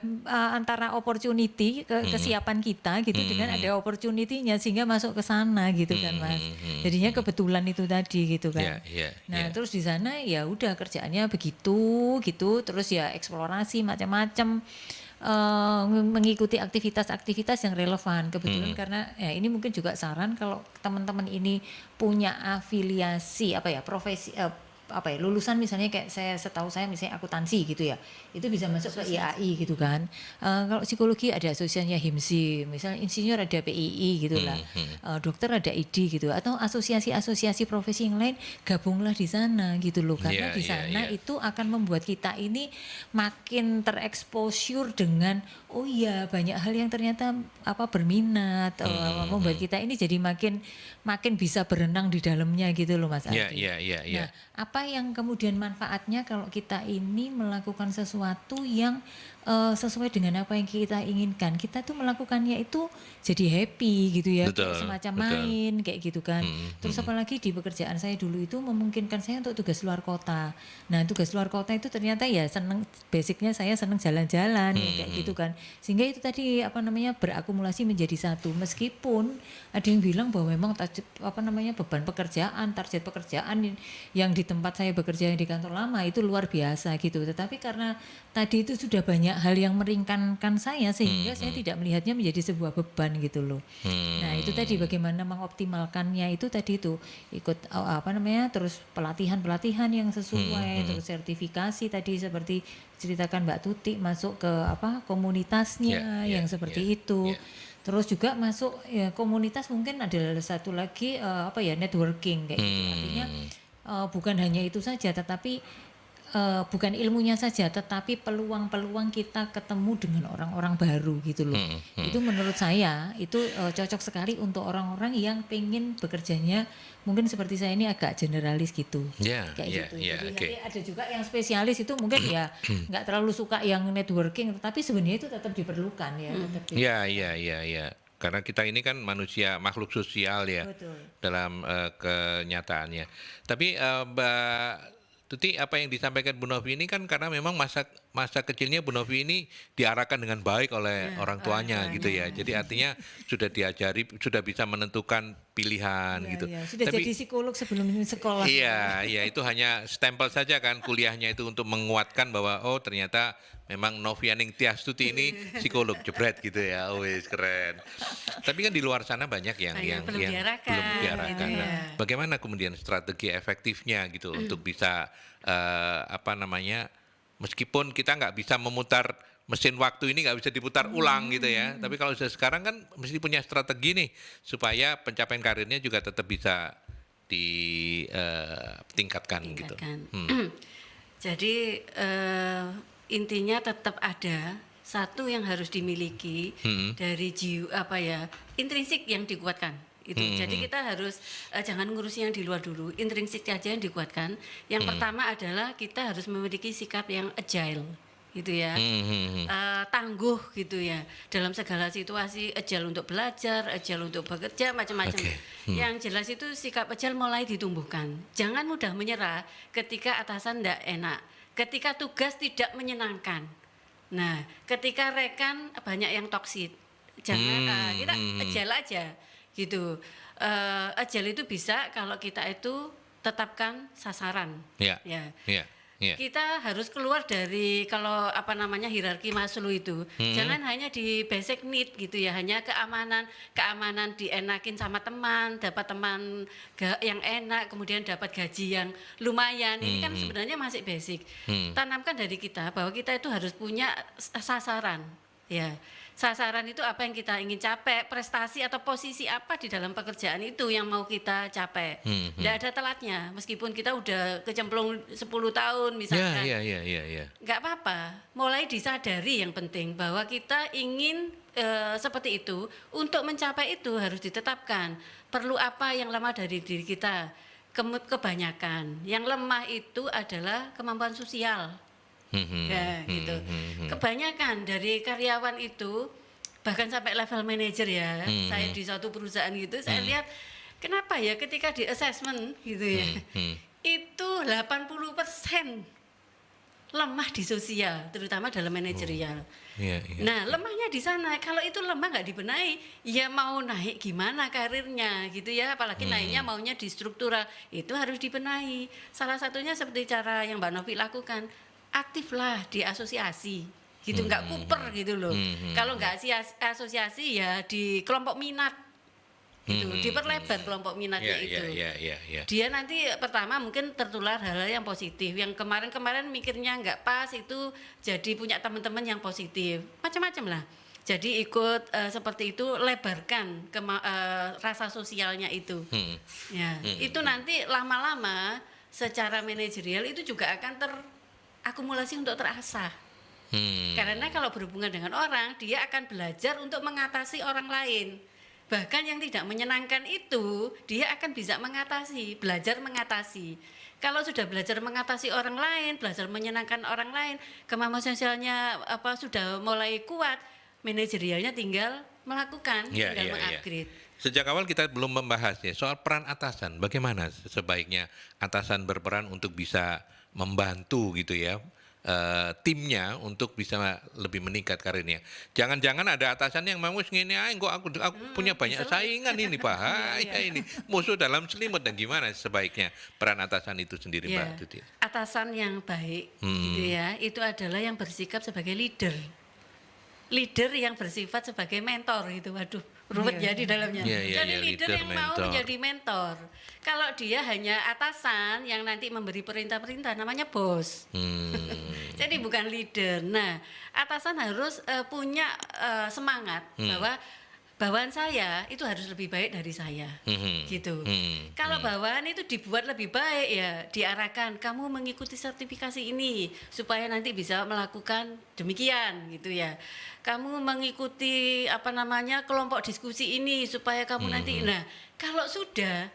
Speaker 2: antara opportunity kesiapan kita gitu dengan ada opportunity-nya sehingga masuk ke sana gitu kan, Mas. Jadinya kebetulan itu tadi gitu kan.
Speaker 1: Iya, iya,
Speaker 2: Nah,
Speaker 1: iya.
Speaker 2: terus di sana ya udah kerjaannya begitu gitu, terus ya eksplorasi macam-macam, mengikuti aktivitas-aktivitas yang relevan. Kebetulan karena ya ini mungkin juga saran kalau teman-teman ini punya afiliasi profesi apa ya, lulusan misalnya kayak setahu saya misalnya akuntansi gitu ya, itu bisa masuk ke IAI gitu kan. Kalau psikologi ada asosiasinya HIMSI, misalnya insinyur ada PII gitu lah, dokter ada ID gitu, atau asosiasi-asosiasi profesi yang lain gabunglah di sana gitu loh, karena di sana itu akan membuat kita ini makin tereksposur dengan oh iya banyak hal yang ternyata berminat, membuat kita ini jadi makin bisa berenang di dalamnya gitu loh Mas Ardi. Nah, apa yang kemudian manfaatnya kalau kita ini melakukan sesuatu yang sesuai dengan apa yang kita inginkan, kita tuh melakukannya itu jadi happy gitu ya, kayak semacam main kayak gitu kan. Terus apalagi di pekerjaan saya dulu itu memungkinkan saya untuk tugas luar kota. Nah tugas luar kota itu ternyata ya seneng, basicnya saya seneng jalan-jalan kayak gitu kan, sehingga itu tadi berakumulasi menjadi satu. Meskipun ada yang bilang bahwa memang beban pekerjaan, target pekerjaan yang di tempat saya bekerja yang di kantor lama itu luar biasa gitu, tetapi karena tadi itu sudah banyak hal yang meringankan saya sehingga saya tidak melihatnya menjadi sebuah beban gitu loh. Nah itu tadi bagaimana mengoptimalkannya itu tadi itu ikut terus pelatihan yang sesuai, terus sertifikasi tadi seperti ceritakan Mbak Tuti, masuk ke komunitasnya yang seperti itu. Terus juga masuk komunitas, mungkin ada satu lagi networking kayak gitu. Artinya bukan hanya itu saja, tetapi bukan ilmunya saja, tetapi peluang-peluang kita ketemu dengan orang-orang baru gitu loh. Itu menurut saya itu cocok sekali untuk orang-orang yang pengen bekerjanya mungkin seperti saya ini agak generalis gitu. Kayak gitu. Jadi nanti ada juga yang spesialis itu mungkin ya nggak terlalu suka yang networking, tapi sebenarnya itu tetap diperlukan ya.
Speaker 1: Iya. Karena kita ini kan manusia, makhluk sosial ya.
Speaker 2: Betul.
Speaker 1: Dalam kenyataannya. Tapi Mbak Tuti, apa yang disampaikan Bu Novi ini kan karena memang masa kecilnya Bu Novi ini diarahkan dengan baik oleh orang tuanya gitu ya. Jadi artinya sudah diajari, sudah bisa menentukan pilihan gitu.
Speaker 2: Sudah jadi psikolog sebelum sekolah.
Speaker 1: Iya, itu hanya stempel saja kan kuliahnya itu untuk menguatkan bahwa oh ternyata memang Novianing Tiastuti ini psikolog, jebret gitu ya. Wis keren. Tapi kan di luar sana banyak yang belum diarahkan. Nah, bagaimana kemudian strategi efektifnya gitu untuk bisa meskipun kita nggak bisa memutar mesin waktu ini, nggak bisa diputar ulang gitu ya. Tapi kalau sudah sekarang kan mesti punya strategi nih supaya pencapaian karirnya juga tetap bisa ditingkatkan gitu.
Speaker 3: Jadi intinya tetap ada satu yang harus dimiliki dari intrinsik yang dikuatkan itu. Jadi kita harus jangan ngurusi yang di luar dulu, intrinsik aja yang dikuatkan. Yang pertama adalah kita harus memiliki sikap yang agile gitu ya, tangguh gitu ya dalam segala situasi, agile untuk belajar, agile untuk bekerja, macam-macam. Yang jelas itu sikap agile mulai ditumbuhkan. Jangan mudah menyerah ketika atasan tidak enak, ketika tugas tidak menyenangkan. Nah, ketika rekan banyak yang toksik, jangan kita agile aja gitu. Agile itu bisa kalau kita itu tetapkan sasaran. Kita harus keluar dari hierarki Maslow itu. Jangan hanya di basic need gitu ya, hanya keamanan dienakin sama teman, dapat teman yang enak, kemudian dapat gaji yang lumayan. Ini kan sebenarnya masih basic. Tanamkan dari kita bahwa kita itu harus punya sasaran. Ya. Sasaran itu apa yang kita ingin capai, prestasi atau posisi apa di dalam pekerjaan itu yang mau kita capai. Tidak ada telatnya, meskipun kita udah kecemplung 10 tahun misalkan. Nggak apa-apa, mulai disadari yang penting bahwa kita ingin seperti itu. Untuk mencapai itu harus ditetapkan. Perlu apa yang lemah dari diri kita. Kebanyakan yang lemah itu adalah kemampuan sosial. Gitu. Kebanyakan dari karyawan itu bahkan sampai level manajer ya, saya di suatu perusahaan gitu, saya lihat kenapa ya ketika di assessment gitu ya, itu 80% lemah di sosial, terutama dalam manajerial. Nah, lemahnya di sana. Kalau itu lemah nggak dibenahi, ya mau naik gimana karirnya gitu ya, apalagi naiknya maunya di struktural, itu harus dibenahi. Salah satunya seperti cara yang Mbak Novi lakukan, aktiflah di asosiasi gitu, nggak kuper gitu loh. Kalau nggak asosiasi ya di kelompok minat gitu. Diperlebar kelompok minatnya itu. Dia nanti pertama mungkin tertular hal-hal yang positif. Yang kemarin-kemarin mikirnya nggak pas itu jadi punya teman-teman yang positif. Macam-macam lah. Jadi ikut seperti itu, lebarkan rasa sosialnya itu. Ya, itu nanti lama-lama secara manajerial itu juga akan terakumulasi untuk terasah. Karena kalau berhubungan dengan orang, dia akan belajar untuk mengatasi orang lain. Bahkan yang tidak menyenangkan itu, dia akan bisa mengatasi, belajar mengatasi. Kalau sudah belajar mengatasi orang lain, belajar menyenangkan orang lain, kemampuan sosialnya sudah mulai kuat, manajerialnya tinggal melakukan, tinggal mengupgrade.
Speaker 1: Sejak awal kita belum membahas ya soal peran atasan. Bagaimana sebaiknya atasan berperan untuk bisa membantu gitu ya timnya untuk bisa lebih meningkat karirnya. Jangan-jangan ada atasan yang mau ngene ae kok aku punya banyak saingan ini bahaya ini musuh dalam selimut. Dan gimana sebaiknya peran atasan itu sendiri Mbak Tuti?
Speaker 3: Atasan yang baik gitu ya, itu adalah yang bersikap sebagai leader yang bersifat sebagai mentor gitu. Waduh, rumit ya di dalamnya. Jadi leader yang mau menjadi mentor. Kalau dia hanya atasan yang nanti memberi perintah-perintah, namanya bos. Jadi bukan leader. Nah, atasan harus punya semangat bahwa bawahan saya itu harus lebih baik dari saya, gitu. Kalau bawahan itu dibuat lebih baik ya diarahkan, kamu mengikuti sertifikasi ini supaya nanti bisa melakukan demikian, gitu ya. Kamu mengikuti kelompok diskusi ini supaya kamu nanti. Nah, kalau sudah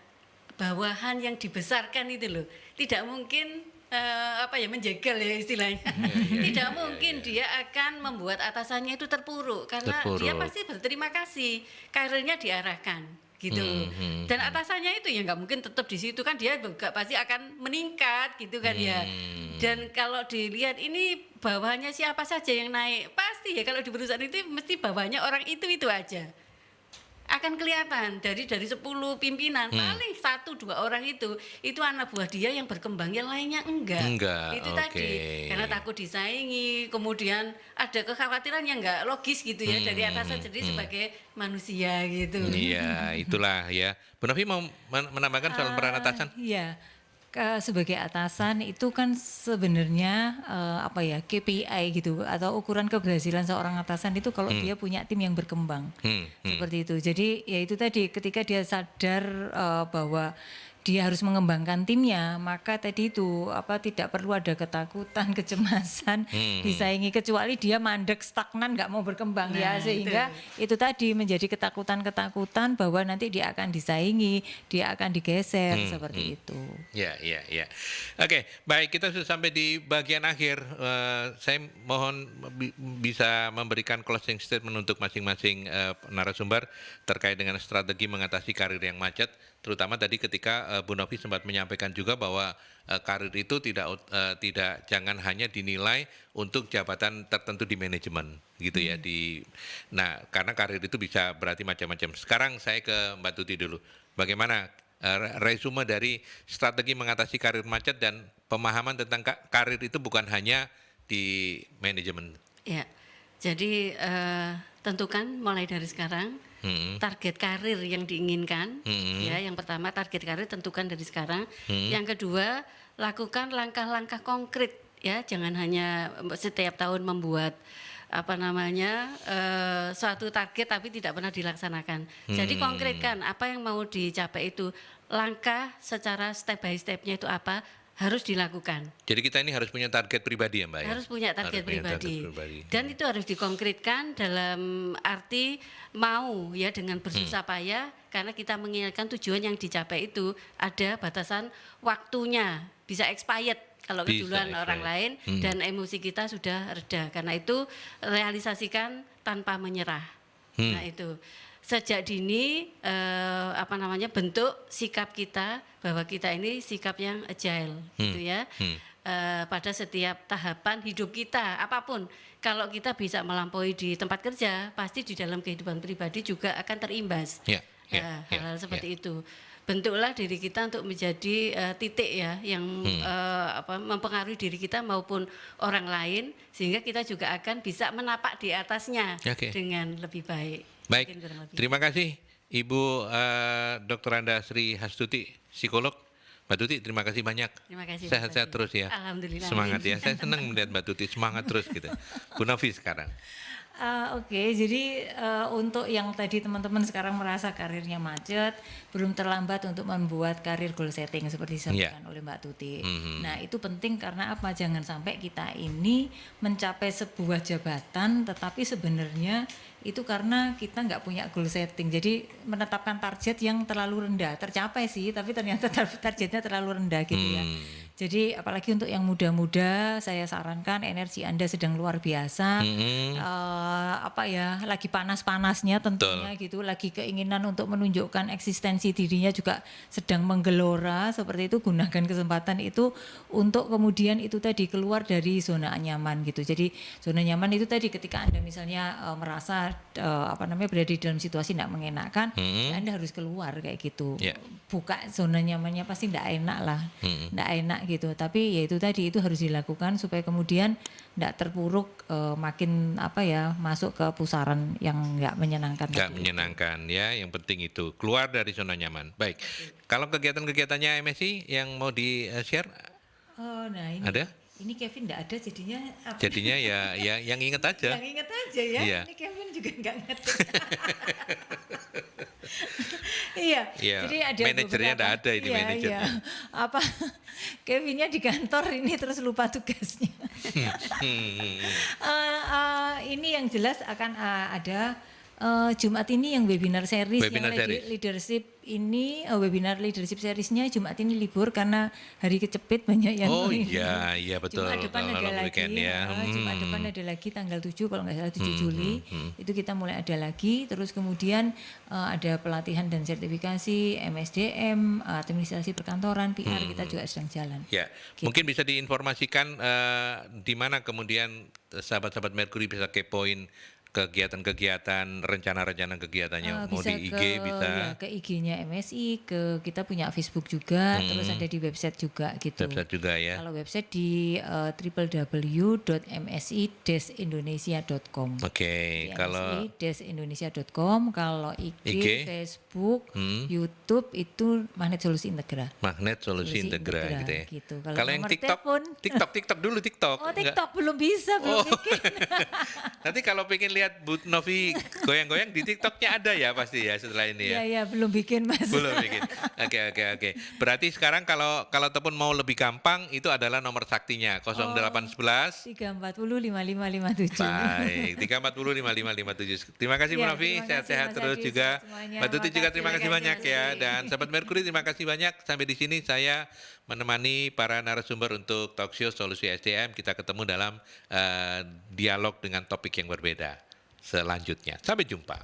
Speaker 3: bawahan yang dibesarkan itu loh, tidak mungkin menjegal ya istilahnya. Tidak mungkin dia akan membuat atasannya itu terpuruk karena dia pasti berterima kasih, karirnya diarahkan gitu. Dan atasannya itu ya nggak mungkin tetap di situ kan, dia juga pasti akan meningkat gitu kan ya. Dan kalau dilihat ini bawahnya siapa saja yang naik, pasti ya kalau di perusahaan itu mesti bawahnya orang itu aja. Akan kelihatan dari 10 pimpinan paling 1-2 orang itu anak buah dia yang berkembang, yang lainnya enggak. Itu tadi karena takut disaingi, kemudian ada kekhawatiran yang enggak logis gitu ya dari atasan jadi sebagai manusia gitu.
Speaker 1: Iya, itulah ya. Bu Novi mau menambahkan soal peran atasan?
Speaker 2: Iya. Sebagai atasan itu kan sebenarnya KPI gitu atau ukuran keberhasilan seorang atasan itu kalau dia punya tim yang berkembang seperti itu. Jadi ya itu tadi ketika dia sadar bahwa dia harus mengembangkan timnya, maka tadi itu tidak perlu ada ketakutan, kecemasan disaingi, kecuali dia mandek stagnan nggak mau berkembang ya, sehingga itu tadi menjadi ketakutan bahwa nanti dia akan disaingi, dia akan digeser seperti itu.
Speaker 1: Ya. Oke, baik, kita sudah sampai di bagian akhir. Saya mohon bisa memberikan closing statement untuk masing-masing narasumber terkait dengan strategi mengatasi karir yang macet. Terutama tadi ketika Bu Novi sempat menyampaikan juga bahwa karir itu tidak jangan hanya dinilai untuk jabatan tertentu di manajemen gitu ya. Nah, karena karir itu bisa berarti macam-macam. Sekarang saya ke Mbak Tuti dulu. Bagaimana resume dari strategi mengatasi karir macet dan pemahaman tentang karir itu bukan hanya di manajemen?
Speaker 3: Ya, jadi tentukan mulai dari sekarang target karir yang diinginkan. Ya, yang pertama target karir tentukan dari sekarang. Yang kedua, lakukan langkah-langkah konkret ya, jangan hanya setiap tahun membuat suatu target tapi tidak pernah dilaksanakan. Jadi konkretkan apa yang mau dicapai itu, langkah secara step by step-nya itu apa harus dilakukan.
Speaker 1: Jadi kita ini harus punya target pribadi ya Mbak?
Speaker 3: Harus punya target pribadi. Dan itu harus dikonkretkan dalam arti mau ya, dengan bersusah payah, karena kita mengingatkan tujuan yang dicapai itu ada batasan waktunya, bisa expired kalau keduluan orang lain dan emosi kita sudah reda. Karena itu realisasikan tanpa menyerah. Nah itu sejak dini bentuk sikap kita bahwa kita ini sikap yang agile gitu ya. Pada setiap tahapan hidup kita apapun, kalau kita bisa melampaui di tempat kerja, pasti di dalam kehidupan pribadi juga akan terimbas hal-hal seperti itu. Bentuklah diri kita untuk menjadi titik ya yang mempengaruhi diri kita maupun orang lain, sehingga kita juga akan bisa menapak di atasnya dengan lebih baik.
Speaker 1: Baik, terima kasih Ibu Dr. Anda Sri Hastuti, psikolog. Mbak Tuti, terima kasih banyak.
Speaker 3: Terima kasih.
Speaker 1: Sehat-sehat terus ya.
Speaker 3: Alhamdulillah.
Speaker 1: Semangat ya. Saya senang melihat Mbak Tuti semangat terus gitu. Bu Novi sekarang.
Speaker 2: Oke, jadi untuk yang tadi teman-teman sekarang merasa karirnya macet, belum terlambat untuk membuat karir goal setting seperti disampaikan oleh Mbak Tuti. Nah, itu penting karena apa? Jangan sampai kita ini mencapai sebuah jabatan, tetapi sebenarnya itu karena kita nggak punya goal setting. Jadi menetapkan target yang terlalu rendah, tercapai sih, tapi ternyata targetnya terlalu rendah gitu ya. Jadi apalagi untuk yang muda-muda, saya sarankan energi Anda sedang luar biasa. Lagi panas-panasnya tentunya gitu, lagi keinginan untuk menunjukkan eksistensi dirinya juga sedang menggelora, seperti itu. Gunakan kesempatan itu untuk kemudian itu tadi keluar dari zona nyaman gitu. Jadi zona nyaman itu tadi ketika Anda misalnya merasa berada di dalam situasi tidak mengenakan, ya Anda harus keluar kayak gitu. Buka zona nyamannya pasti tidak enak lah, tidak enak gitu. Tapi ya itu tadi, itu harus dilakukan supaya kemudian tidak terpuruk makin masuk ke pusaran yang nggak menyenangkan.
Speaker 1: Nggak menyenangkan ya, yang penting itu keluar dari zona nyaman. Baik, kalau kegiatan-kegiatannya MSI yang mau di-share,
Speaker 2: nah ini
Speaker 1: ada?
Speaker 2: Ini Kevin nggak ada, jadinya
Speaker 1: Jadinya ya yang inget aja.
Speaker 2: Yang inget aja ya.
Speaker 1: Iya.
Speaker 2: Ini Kevin juga nggak ngetik. Iya. Jadi ada
Speaker 1: manajernya
Speaker 2: beberapa.
Speaker 1: ada ini manajernya.
Speaker 2: Iya. Kevinnya di kantor ini terus lupa tugasnya. Ini yang jelas akan ada Jumat ini yang webinar series leadership ini, webinar leadership seriesnya Jumat ini libur karena hari kecepit banyak yang
Speaker 1: iya betul.
Speaker 2: Jumat depan ada lagi ya. Jumat depan ada lagi tanggal 7 kalau nggak salah 7 Juli itu kita mulai ada lagi. Terus kemudian ada pelatihan dan sertifikasi MSDM, administrasi perkantoran, PR kita juga sedang jalan.
Speaker 1: Ya, gitu. Mungkin bisa diinformasikan di mana kemudian sahabat-sahabat Mercury bisa kepoin kegiatan-kegiatan, rencana-rencana kegiatannya, mau di IG bisa.
Speaker 2: Ya, ke IG-nya MSI, kita punya Facebook juga, terus ada di website juga gitu.
Speaker 1: Website juga ya.
Speaker 2: Kalau website di www.msi-indonesia.com.
Speaker 1: Oke, kalau
Speaker 2: msi-indonesia.com, kalau IG, Facebook, YouTube itu Magnet Solusi Integra.
Speaker 1: Magnet Solusi Integra gitu ya.
Speaker 2: Gitu.
Speaker 1: Kalau yang TikTok dulu TikTok.
Speaker 2: Oh, TikTok belum bisa, belum bikin.
Speaker 1: Nanti kalau pengen lihat Bu Novi goyang-goyang di TikToknya ada ya pasti ya setelah ini ya.
Speaker 2: Iya, belum bikin Mas.
Speaker 1: Belum bikin. Oke. Berarti sekarang kalau ataupun mau lebih gampang itu adalah nomor saktinya 0811
Speaker 2: 340 5557.
Speaker 1: Baik, 340 5557. Terima kasih Bu Novi, sehat-sehat terus juga. Mbak Tuti juga terima kasih banyak ya, dan sahabat Mercury terima kasih banyak. Sampai di sini saya menemani para narasumber untuk talk show Solusi SDM. Kita ketemu dalam dialog dengan topik yang berbeda selanjutnya. Sampai jumpa.